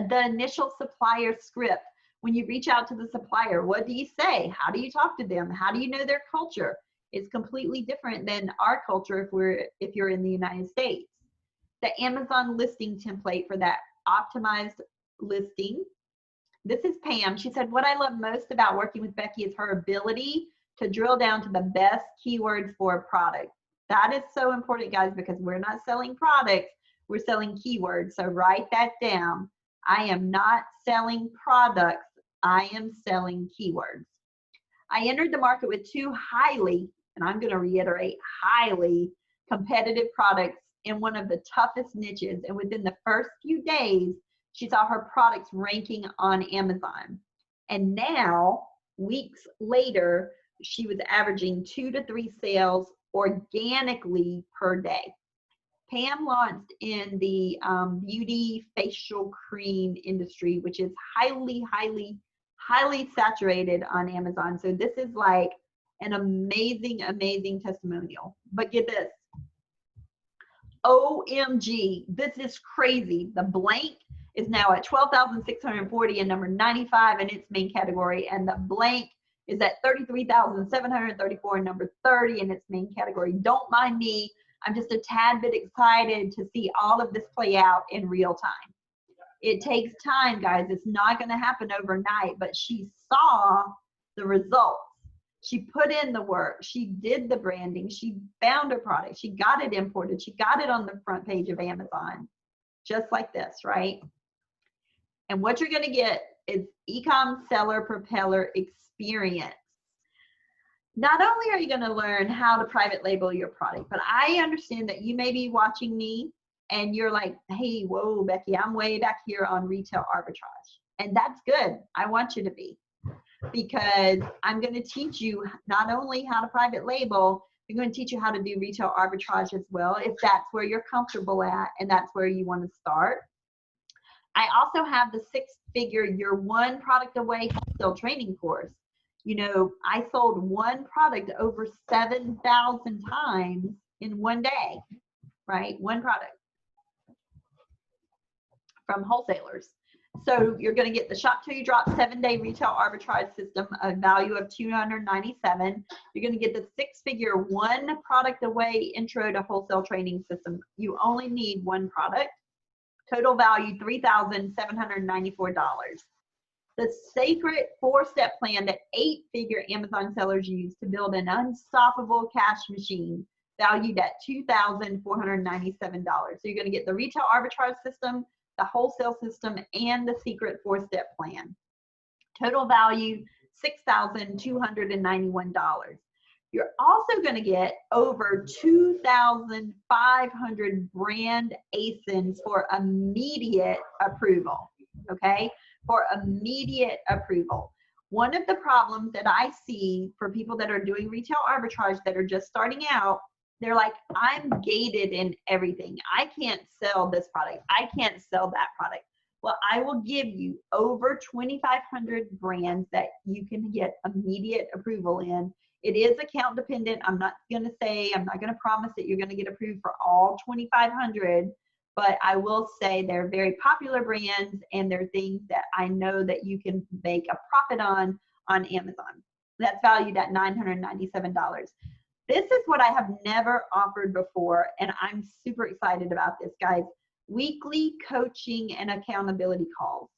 The initial supplier script. When you reach out to the supplier, what do you say? How do you talk to them? How do you know their culture? It's completely different than our culture if you're in the United States. The Amazon listing template for that optimized listing. This is Pam. She said, what I love most about working with Becky is her ability to drill down to the best keywords for a product. That is so important, guys, because we're not selling products, we're selling keywords. So write that down. I am not selling products, I am selling keywords. I entered the market with two highly, and I'm going to reiterate, highly competitive products in one of the toughest niches. And within the first few days, she saw her products ranking on Amazon. And now, weeks later, she was averaging 2 to 3 sales organically per day. Pam launched in the beauty facial cream industry, which is highly saturated on Amazon. So this is like an amazing testimonial. But get this. OMG, this is crazy. The blank is now at 12,640 and number 95 in its main category, and the blank is at 33,734 and number 30 in its main category. Don't mind me. I'm just a tad bit excited to see all of this play out in real time. It takes time, guys. It's not going to happen overnight, but she saw the results. She put in the work. She did the branding. She found her product. She got it imported. She got it on the front page of Amazon, just like this, right? And what you're going to get is Ecom Seller Propeller Experience. Not only are you going to learn how to private label your product, but I understand that you may be watching me and you're like, hey, whoa, Becky, I'm way back here on retail arbitrage. And that's good. I want you to be, because I'm going to teach you not only how to private label, I'm going to teach you how to do retail arbitrage as well, if that's where you're comfortable at and that's where you want to start. I also have the 6-figure, you're one product away wholesale training course. You know, I sold one product over 7,000 times in one day, right? One product from wholesalers. So you're going to get the Shop Till You Drop 7-day retail arbitrage system, a value of $297. You're going to get the 6-figure one product away intro to wholesale training system. You only need one product. Total value $3,794. The sacred 4-step plan that 8-figure Amazon sellers use to build an unstoppable cash machine, valued at $2,497. So you're going to get the retail arbitrage system, the wholesale system, and the secret 4-step plan. Total value $6,291. You're also going to get over 2,500 brand ASINs for immediate approval, okay? For immediate approval. One of the problems that I see for people that are doing retail arbitrage that are just starting out, they're like, I'm gated in everything. I can't sell this product. I can't sell that product. Well, I will give you over 2,500 brands that you can get immediate approval in. It is account dependent. I'm not going to promise that you're going to get approved for all 2,500, but I will say they're very popular brands and they're things that I know that you can make a profit on Amazon. That's valued at $997. This is what I have never offered before, and I'm super excited about this, guys. Weekly coaching and accountability calls.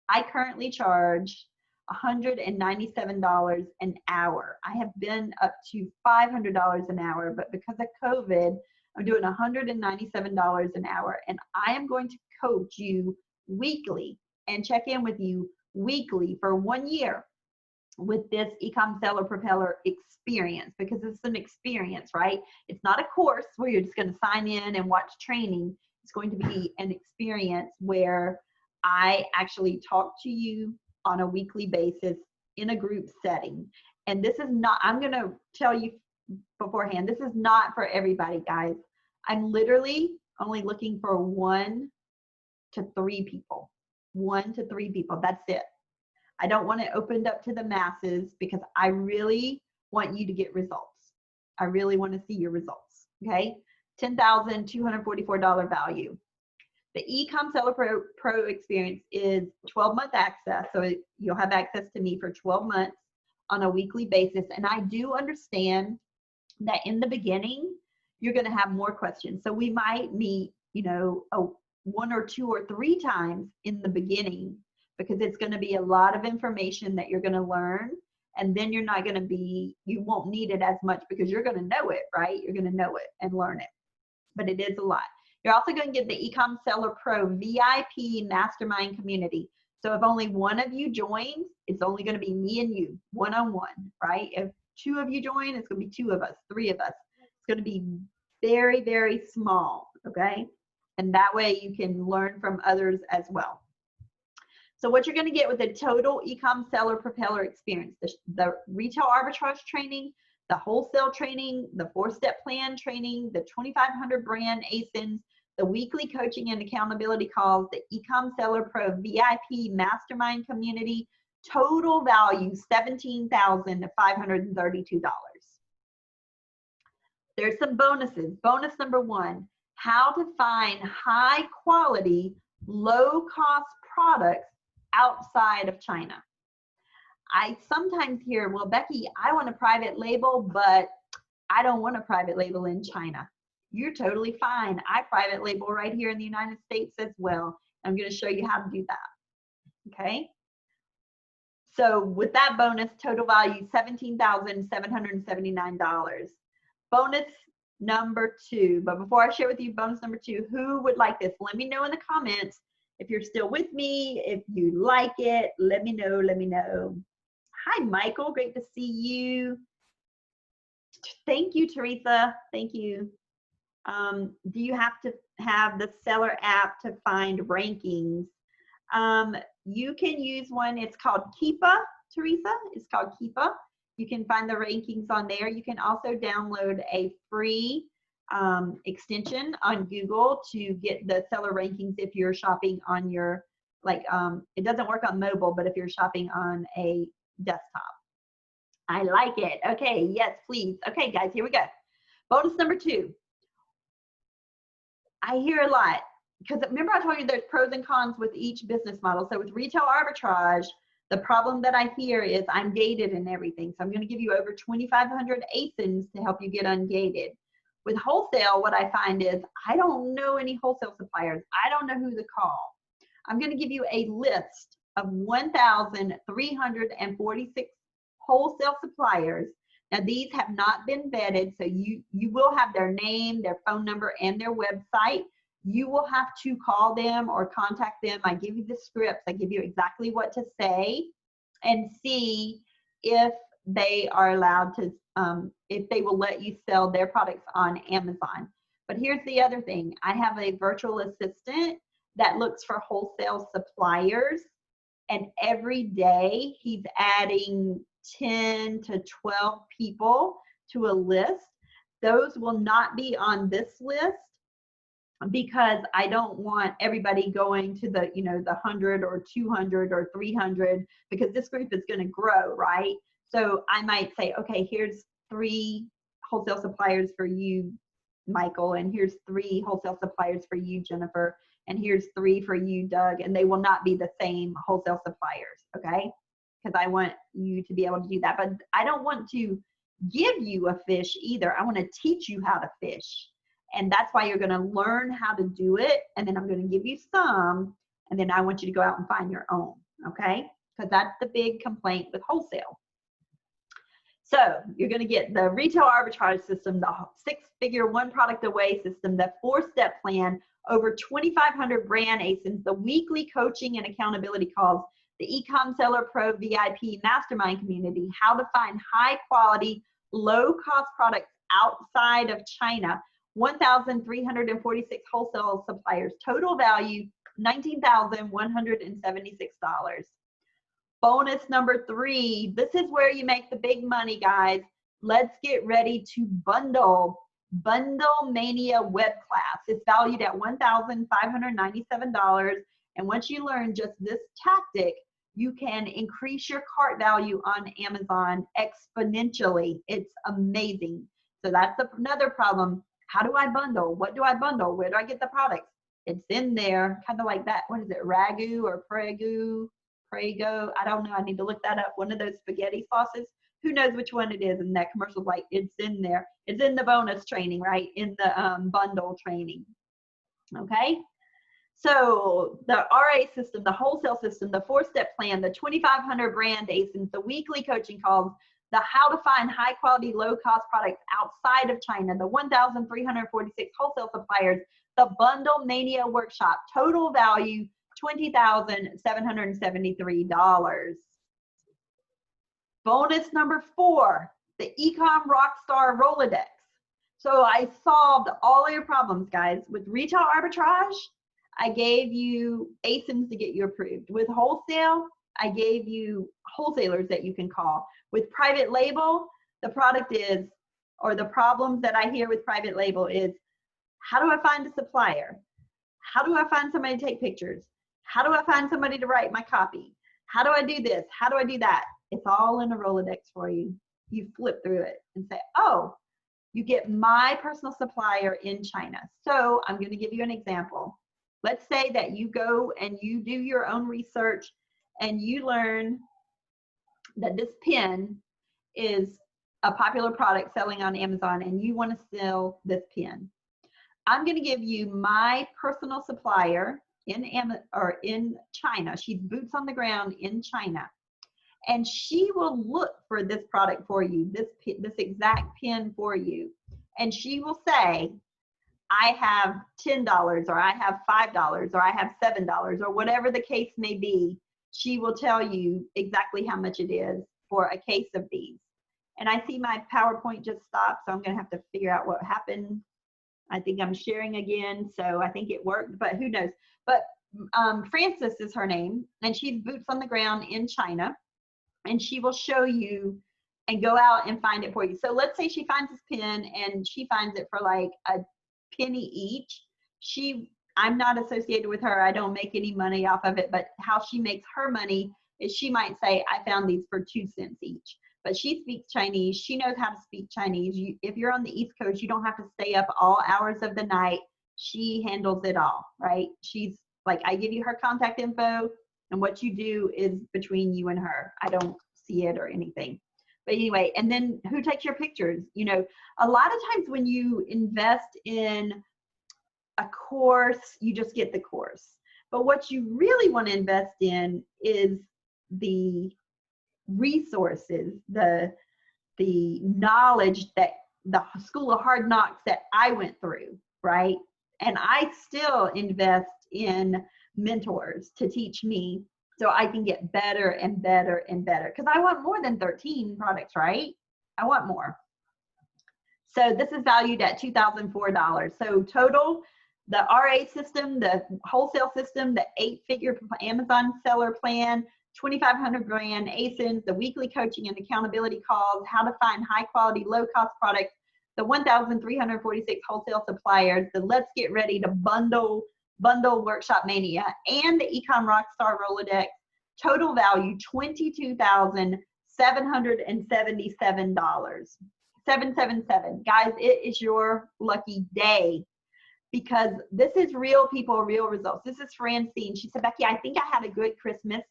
I currently charge $197 an hour. I have been up to $500 an hour, but because of COVID, I'm doing $197 an hour, and I am going to coach you weekly and check in with you weekly for 1 year with this Ecom Seller Propeller Experience, because it's an experience, right? It's not a course where you're just going to sign in and watch training. It's going to be an experience where I actually talk to you on a weekly basis in a group setting. And this is not, I'm going to tell you beforehand, this is not for everybody, guys. I'm literally only looking for 1 to 3 people. 1 to 3 people. That's it. I don't want it opened up to the masses because I really want you to get results. I really want to see your results. Okay. $10,244 value. The Ecom Seller Pro Experience is 12-month access. So you'll have access to me for 12 months on a weekly basis. And I do understand that in the beginning, you're going to have more questions. So we might meet, you know, 1 or 2 or 3 times in the beginning, because it's going to be a lot of information that you're going to learn. And then you're not going to be, you won't need it as much because you're going to know it, right? You're going to know it and learn it. But it is a lot. You're also going to get the Ecom Seller Pro VIP Mastermind Community. So if only 1 of you joins, it's only going to be me and you, one-on-one, right? If 2 of you join, it's going to be 2 of us, 3 of us. It's going to be very, very small, okay? And that way you can learn from others as well. So what you're going to get with the total Ecom Seller Propeller Experience, the retail arbitrage training, the wholesale training, the 4-step plan training, the 2,500 brand ASINs, the weekly coaching and accountability calls, the Ecom Seller Pro VIP Mastermind Community, total value $17,532. There's some bonuses. Bonus number 1, how to find high quality, low cost products outside of China. I sometimes hear, well, Becky, I want a private label, but I don't want a private label in China. You're totally fine. I private label right here in the United States as well. I'm going to show you how to do that. Okay. So with that bonus, total value $17,779. Bonus number 2. But before I share with you bonus number 2, who would like this? Let me know in the comments. If you're still with me, if you like it, let me know, let me know. Hi, Michael, great to see you. Thank you, Teresa, thank you. Do you have to have the seller app to find rankings? You can use one, it's called Keepa, Teresa, it's called Keepa. You can find the rankings on there. You can also download a free extension on Google to get the seller rankings if you're shopping on your, like, it doesn't work on mobile, but if you're shopping on a desktop. I like it. Okay, yes, please. Okay, guys, here we go. Bonus number 2. I hear a lot, because remember I told you there's pros and cons with each business model. So with retail arbitrage, the problem that I hear is I'm gated and everything. So I'm going to give you over 2,500 ASINs to help you get ungated. With wholesale, what I find is I don't know any wholesale suppliers. I don't know who to call. I'm going to give you a list of 1,346 wholesale suppliers. Now, these have not been vetted, so you will have their name, their phone number, and their website. You will have to call them or contact them. I give you the scripts. I give you exactly what to say and see if they are allowed to, if they will let you sell their products on Amazon. But here's the other thing. I have a virtual assistant that looks for wholesale suppliers, and every day he's adding 10 to 12 people to a list. Those will not be on this list because I don't want everybody going to the, you know, the 100 or 200 or 300, because this group is going to grow, right? So I might say, okay, here's 3 wholesale suppliers for you, Michael, and here's 3 wholesale suppliers for you, Jennifer, and here's 3 for you, Doug, and they will not be the same wholesale suppliers, okay? Because I want you to be able to do that. But I don't want to give you a fish either. I want to teach you how to fish. And that's why you're going to learn how to do it. And then I'm going to give you some. And then I want you to go out and find your own. Okay? Because that's the big complaint with wholesale. So you're going to get the retail arbitrage system, the 6-figure 1 product away system, the 4-step plan, over 2,500 brand ASINs, the weekly coaching and accountability calls, the Ecom Seller Pro VIP Mastermind Community, how to find high quality, low cost products outside of China, 1,346 wholesale suppliers, total value $19,176. Bonus number 3. This is where you make the big money, guys. Let's get ready to bundle. Bundle Mania web class. It's valued at $1,597. And once you learn just this tactic, you can increase your cart value on Amazon exponentially. It's amazing. So that's another problem. How do I bundle? What do I bundle? Where do I get the products? It's in there, kind of like that. What is it? Ragu or Prego? I don't know. I need to look that up. One of those spaghetti sauces. Who knows which one it is? And that commercial's like, it's in there. It's in the bonus training, right? In the bundle training. Okay. So the RA system, the wholesale system, the 4-step plan, the 2,500 brand ASINs, the weekly coaching calls, the how to find high quality, low cost products outside of China, the 1,346 wholesale suppliers, the Bundle Mania workshop, total value $20,773. Bonus number 4, the Ecom Rockstar Rolodex. So I solved all of your problems, guys. With retail arbitrage, I gave you ASINs to get you approved. With wholesale, I gave you wholesalers that you can call. With private label, the product is, or the problems that I hear with private label is, how do I find a supplier? How do I find somebody to take pictures? How do I find somebody to write my copy? How do I do this? How do I do that? It's all in a Rolodex for you. You flip through it and say, oh, you get my personal supplier in China. So I'm going to give you an example. Let's say that you go and you do your own research and you learn that this pen is a popular product selling on Amazon and you want to sell this pen. I'm going to give you my personal supplier in China. She's boots on the ground in China. And she will look for this product for you, this exact pen for you. And she will say, I have $10 or I have $5 or I have $7 or whatever the case may be. She will tell you exactly how much it is for a case of these. And I see my PowerPoint just stopped, so I'm going to have to figure out what happened. I think I'm sharing again, so I think it worked, but who knows. But Frances is her name, and she's boots on the ground in China, and she will show you and go out and find it for you. So let's say she finds this pen and she finds it for like a penny each. I'm not associated with her. I don't make any money off of it, but how she makes her money is she might say, I found these for 2 cents each. But she speaks Chinese. She knows how to speak Chinese. If you're on the East Coast, you don't have to stay up all hours of the night. She handles it all, right? She's like, I give you her contact info, and what you do is between you and her. I don't see it or anything. But anyway, and then who takes your pictures? You know, a lot of times when you invest in a course, you just get the course. But what you really want to invest in is the resources, the knowledge that the School of Hard Knocks that I went through, right? And I still invest in mentors to teach me so I can get better and better and better, because I want more than 13 products, right? I want more. So this is valued at $2,004. So total, the RA system, the wholesale system, the 8-figure Amazon seller plan, 2,500 brand ASINs, the weekly coaching and accountability calls, how to find high quality, low cost products, the 1,346 wholesale suppliers, the Let's Get Ready to Bundle Workshop Mania, and the Ecom Rockstar Rolodex. Total value $22,777. $777. Guys, it is your lucky day, because this is real people, real results. This is Francine. She said, Becky, I think I had a good Christmas.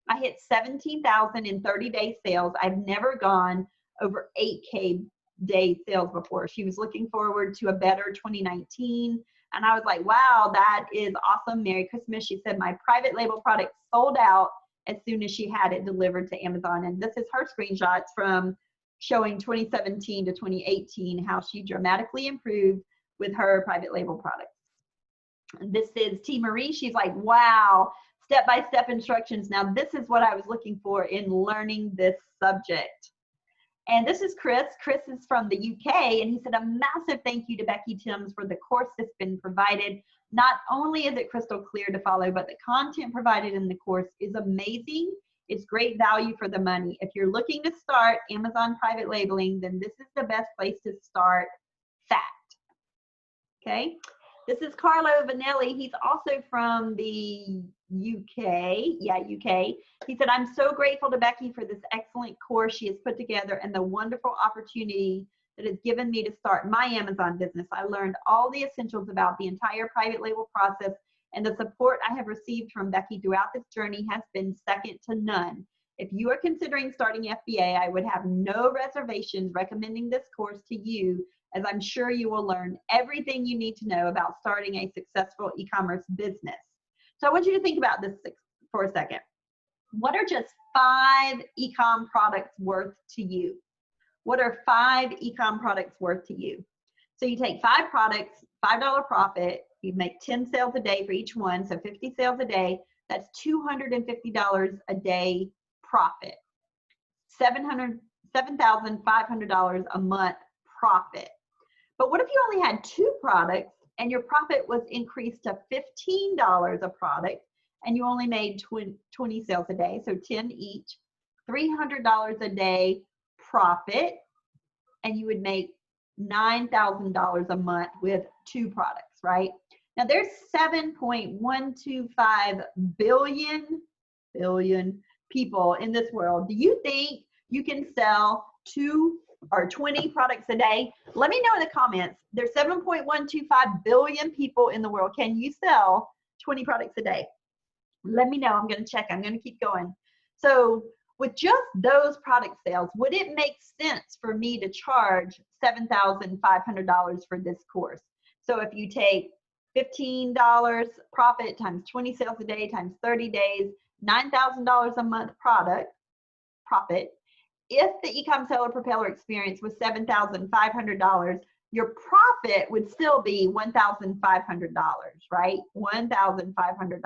I hit 17,000 in 30-day sales. I've never gone over 8K day sales before. She was looking forward to a better 2019. And I was like, wow, that is awesome. Merry Christmas. She said, my private label product sold out as soon as she had it delivered to Amazon. And this is her screenshots from showing 2017 to 2018, how she dramatically improved with her private label products. This is T. Marie. She's like, wow, step-by-step instructions. Now, this is what I was looking for in learning this subject. And this is Chris. Chris is from the UK, and he said, a massive thank you to Becky Timms for the course that's been provided. Not only is it crystal clear to follow, but the content provided in the course is amazing It's great value for the money. If you're looking to start Amazon private labeling, then this is the best place to start. Fact. Okay. This is Carlo Vanelli. He's also from the UK. Yeah, UK. He said, I'm so grateful to Becky for this excellent course she has put together and the wonderful opportunity that has given me to start my Amazon business. I learned all the essentials about the entire private label process, and the support I have received from Becky throughout this journey has been second to none. If you are considering starting FBA, I would have no reservations recommending this course to you, as I'm sure you will learn everything you need to know about starting a successful e-commerce business. So I want you to think about this for a second. What are just 5 e-com products worth to you? What are 5 e-com products worth to you? So you take 5 products, $5 profit, you make 10 sales a day for each one, so 50 sales a day, that's $250 a day profit. $7,500 a month profit. But what if you only had 2 products and your profit was increased to $15 a product and you only made 20 sales a day, so 10 each, $300 a day profit, and you would make $9,000 a month with 2 products, right? Now there's 7.125 billion people in this world. Do you think you can sell 2 or 20 products a day? Let me know in the comments. There's 7.125 billion people in the world. Can you sell 20 products a day? Let me know. I'm going to check. I'm going to keep going. So with just those product sales, would it make sense for me to charge $7,500 for this course? So if you take $15 profit times 20 sales a day times 30 days, $9,000 a month profit. If the Ecom Seller Propeller Experience was $7,500, your profit would still be $1,500, right? $1,500.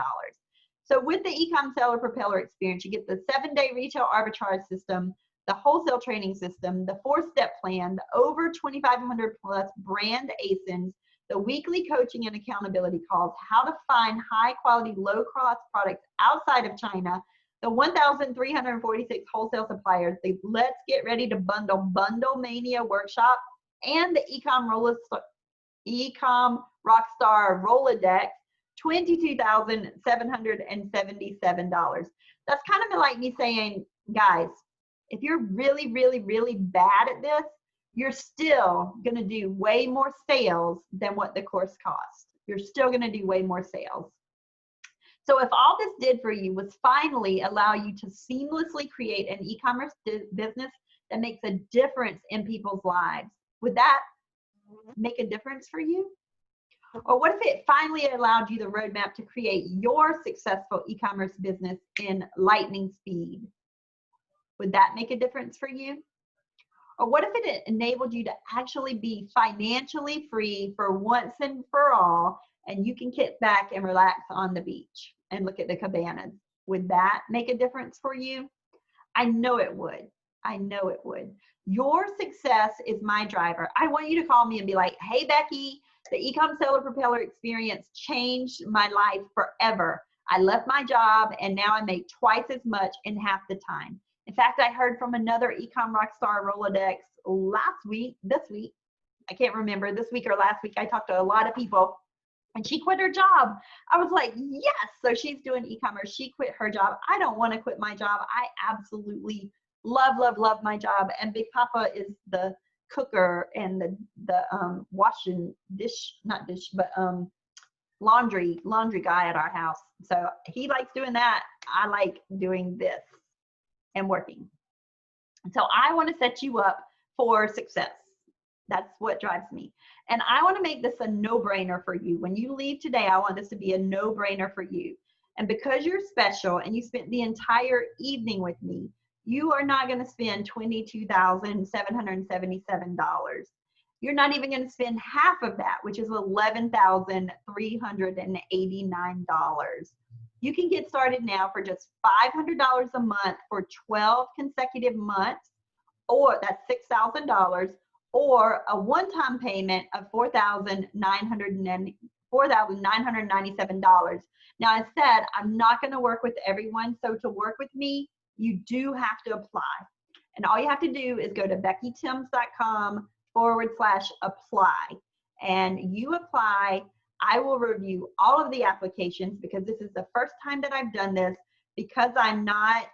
So with the Ecom Seller Propeller Experience, you get the 7-day retail arbitrage system, the wholesale training system, the 4-step plan, the over 2,500 plus brand ASINs, the weekly coaching and accountability calls, how to find high quality, low cost products outside of China, the 1,346 wholesale suppliers, the Let's Get Ready to Bundle Mania workshop, and the Ecom Rockstar Rolodex, $22,777. That's kind of like me saying, guys, if you're really, really, really bad at this, you're still going to do way more sales than what the course costs. You're still going to do way more sales. So if all this did for you was finally allow you to seamlessly create an e-commerce business that makes a difference in people's lives, would that make a difference for you? Or what if it finally allowed you the roadmap to create your successful e-commerce business in lightning speed? Would that make a difference for you? Or what if it enabled you to actually be financially free for once and for all, and you can kick back and relax on the beach and look at the cabanas? Would that make a difference for you? I know it would. I know it would. Your success is my driver. I want you to call me and be like, hey, Becky, the Ecom Seller Propeller Experience changed my life forever. I left my job and now I make twice as much in half the time. In fact, I heard from another Ecom Rockstar Rolodex this week, I can't remember, this week or last week, I talked to a lot of people and she quit her job. I was like, yes. So she's doing e-commerce. She quit her job. I don't want to quit my job. I absolutely love, love, love my job. And Big Papa is the cooker and the washing laundry guy at our house. So he likes doing that. I like doing this and working. So I want to set you up for success. That's what drives me. And I want to make this a no-brainer for you. When you leave today, I want this to be a no-brainer for you. And because you're special and you spent the entire evening with me, you are not going to spend $22,777. You're not even going to spend half of that, which is $11,389. You can get started now for just $500 a month for 12 consecutive months, or that's $6,000, or a one-time payment of $4,997. Now, I said I'm not going to work with everyone, so to work with me, you do have to apply. And all you have to do is go to beckythames.com/apply. And you apply. I will review all of the applications because this is the first time that I've done this, because I'm not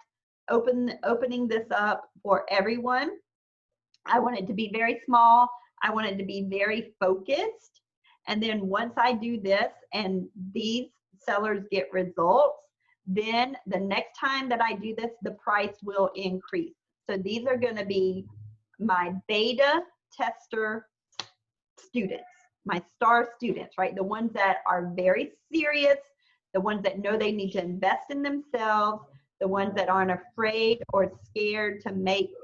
opening this up for everyone. I want it to be very small. I want it to be very focused. And then once I do this and these sellers get results, then the next time that I do this, the price will increase. So these are going to be my beta tester students, my star students, right? The ones that are very serious, the ones that know they need to invest in themselves, the ones that aren't afraid or scared to make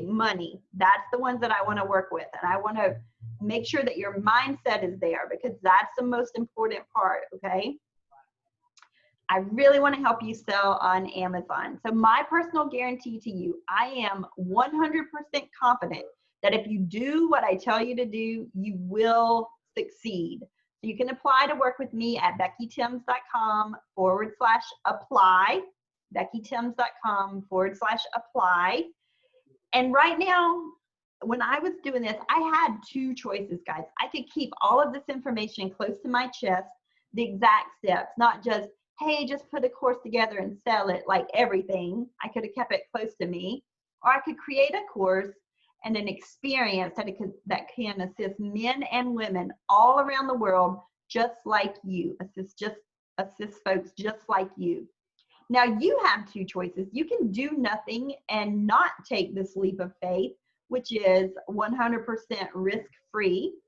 money. That's the ones that I want to work with. And I want to make sure that your mindset is there, because that's the most important part, okay? I really want to help you sell on Amazon. So my personal guarantee to you, I am 100% confident that if you do what I tell you to do, you will succeed. So you can apply to work with me at beckythames.com/apply, beckythames.com/apply. And right now, when I was doing this, I had two choices, guys. I could keep all of this information close to my chest, the exact steps, not just, hey, just put a course together and sell it, like everything. I could have kept it close to me. Or I could create a course and an experience that can assist men and women all around the world, just like you, assist folks just like you. Now you have two choices. You can do nothing and not take this leap of faith, which is 100% risk-free,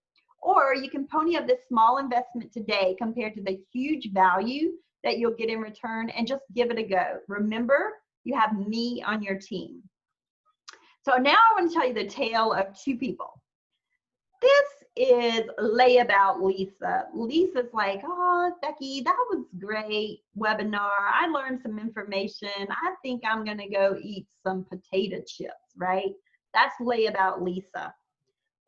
or you can pony up this small investment today compared to the huge value that you'll get in return and just give it a go. Remember, you have me on your team. So now I want to tell you the tale of two people. This is Layabout Lisa. Lisa's like, oh, Becky, that was great webinar. I learned some information. I think I'm going to go eat some potato chips, right? That's Layabout Lisa.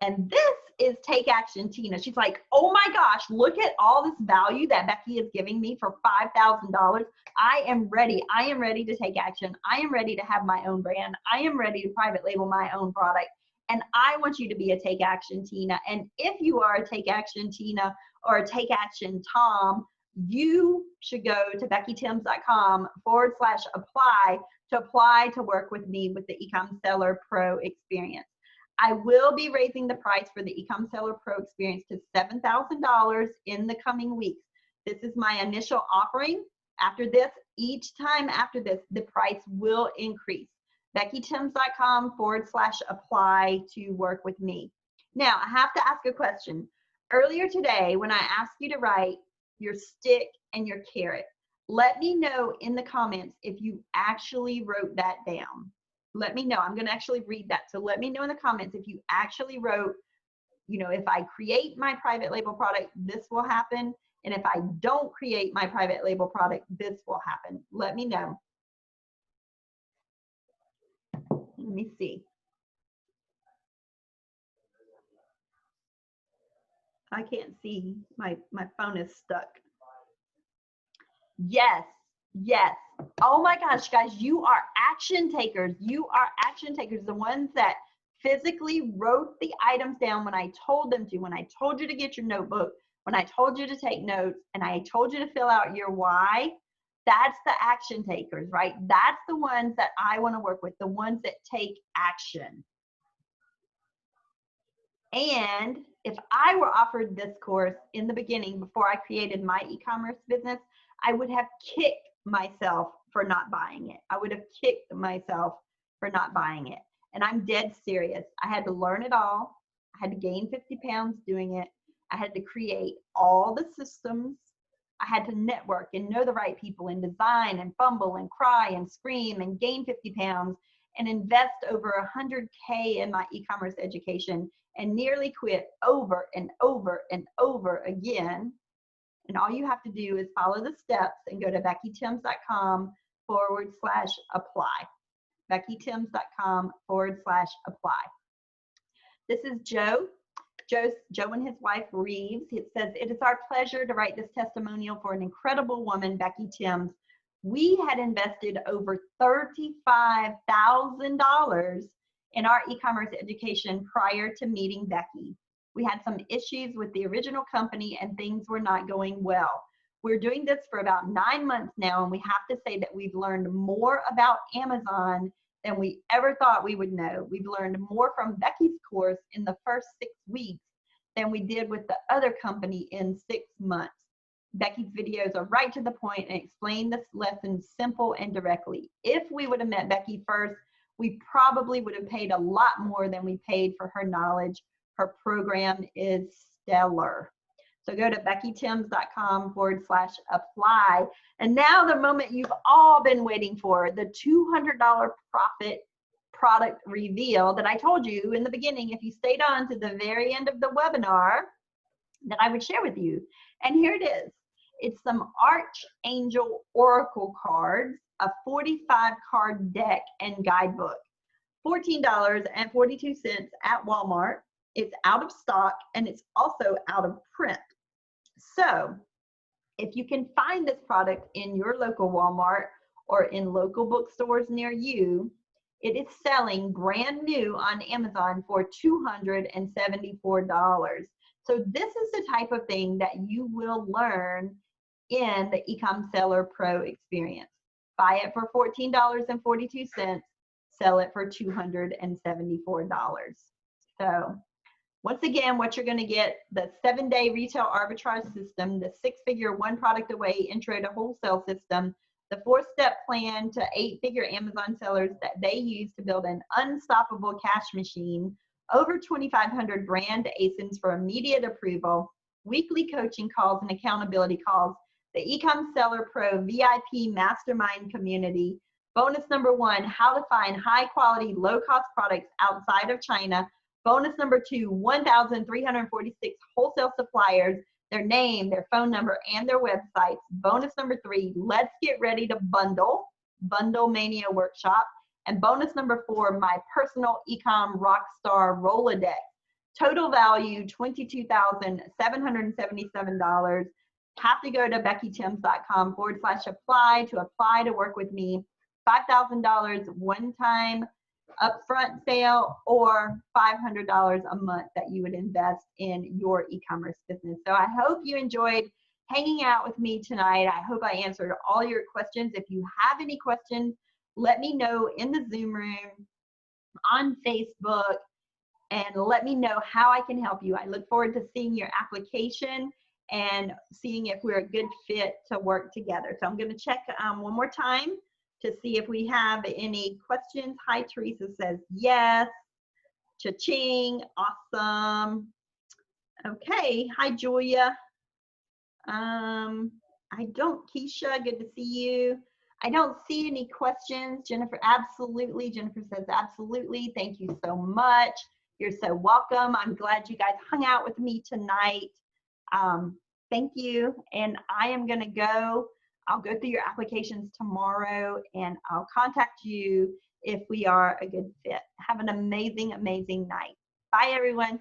And this is Take Action Tina. She's like, oh my gosh, look at all this value that Becky is giving me for $5,000. I am ready. I am ready to take action. I am ready to have my own brand. I am ready to private label my own product. And I want you to be a Take Action Tina. And if you are a Take Action Tina or a Take Action Tom, you should go to beckythames.com/apply to apply to work with me with the Ecom Seller Pro Experience. I will be raising the price for the Ecom Seller Pro Experience to $7,000 in the coming weeks. This is my initial offering. After this, each time after this, the price will increase. beckythames.com/apply to work with me. Now, I have to ask a question. Earlier today, when I asked you to write your stick and your carrot, let me know in the comments if you actually wrote that down. Let me know. I'm going to actually read that. So let me know in the comments if you actually wrote, you know, if I create my private label product, this will happen. And if I don't create my private label product, this will happen. Let me know. Let me see. I can't see. My phone is stuck. Yes. Yes. Oh my gosh, guys, you are action takers. You are action takers. The ones that physically wrote the items down when I told them to, when I told you to get your notebook, when I told you to take notes, and I told you to fill out your why. That's the action takers, right? That's the ones that I want to work with, the ones that take action. And if I were offered this course in the beginning before I created my e-commerce business, I would have kicked myself for not buying it. I would have kicked myself for not buying it. And I'm dead serious. I had to learn it all. I had to gain 50 pounds doing it. I had to create all the systems. I had to network and know the right people and design and fumble and cry and scream and gain 50 pounds and invest over $100K in my e-commerce education and nearly quit over and over and over again. And all you have to do is follow the steps and go to beckythames.com/apply. beckythames.com/apply. This is Joe and his wife Reeves. It says, it is our pleasure to write this testimonial for an incredible woman, Becky Thames. We had invested over $35,000 in our e-commerce education prior to meeting Becky. We had some issues with the original company and things were not going well. We're doing this for about 9 months now, and we have to say that we've learned more about Amazon than we ever thought we would know. We've learned more from Becky's course in the first 6 weeks than we did with the other company in 6 months. Becky's videos are right to the point and explain this lesson simple and directly. If we would have met Becky first, we probably would have paid a lot more than we paid for her knowledge. Her program is stellar. So go to beckythames.com/apply. And now the moment you've all been waiting for, the $200 profit product reveal that I told you in the beginning, if you stayed on to the very end of the webinar, that I would share with you. And here it is. It's some Archangel Oracle cards, a 45 card deck and guidebook. $14.42 at Walmart. It's out of stock and it's also out of print. So if you can find this product in your local Walmart or in local bookstores near you, it is selling brand new on Amazon for $274. So this is the type of thing that you will learn in the Ecom Seller Pro Experience. Buy it for $14.42, sell it for $274. So once again, what you're going to get, the 7-day retail arbitrage system, the 6-figure one product away intro to wholesale system, the 4-step plan to 8-figure Amazon sellers that they use to build an unstoppable cash machine, over 2,500 brand ASINs for immediate approval, weekly coaching calls and accountability calls, the Ecom Seller Pro VIP Mastermind community. Bonus number 1, how to find high quality, low cost products outside of China. Bonus number 2, 1,346 wholesale suppliers, their name, their phone number, and their websites. Bonus number 3, let's get ready to bundle Mania Workshop. And bonus number 4, my personal Ecom Rockstar Rolodex. Total value, $22,777. Have to go to beckythames.com/apply to apply to work with me. $5,000 one-time upfront sale or $500 a month that you would invest in your e-commerce business. So I hope you enjoyed hanging out with me tonight. I hope I answered all your questions. If you have any questions, let me know in the Zoom room, on Facebook, and let me know how I can help you. I look forward to seeing your application and seeing if we're a good fit to work together. So I'm going to check one more time to see if we have any questions. Hi, Teresa says yes. Cha-ching, awesome. Okay, hi, Julia. Keisha, good to see you. I don't see any questions. Jennifer, absolutely. Jennifer says absolutely. Thank you so much. You're so welcome. I'm glad you guys hung out with me tonight. Thank you. And I am going to go. I'll go through your applications tomorrow and I'll contact you if we are a good fit. Have an amazing, amazing night. Bye, everyone.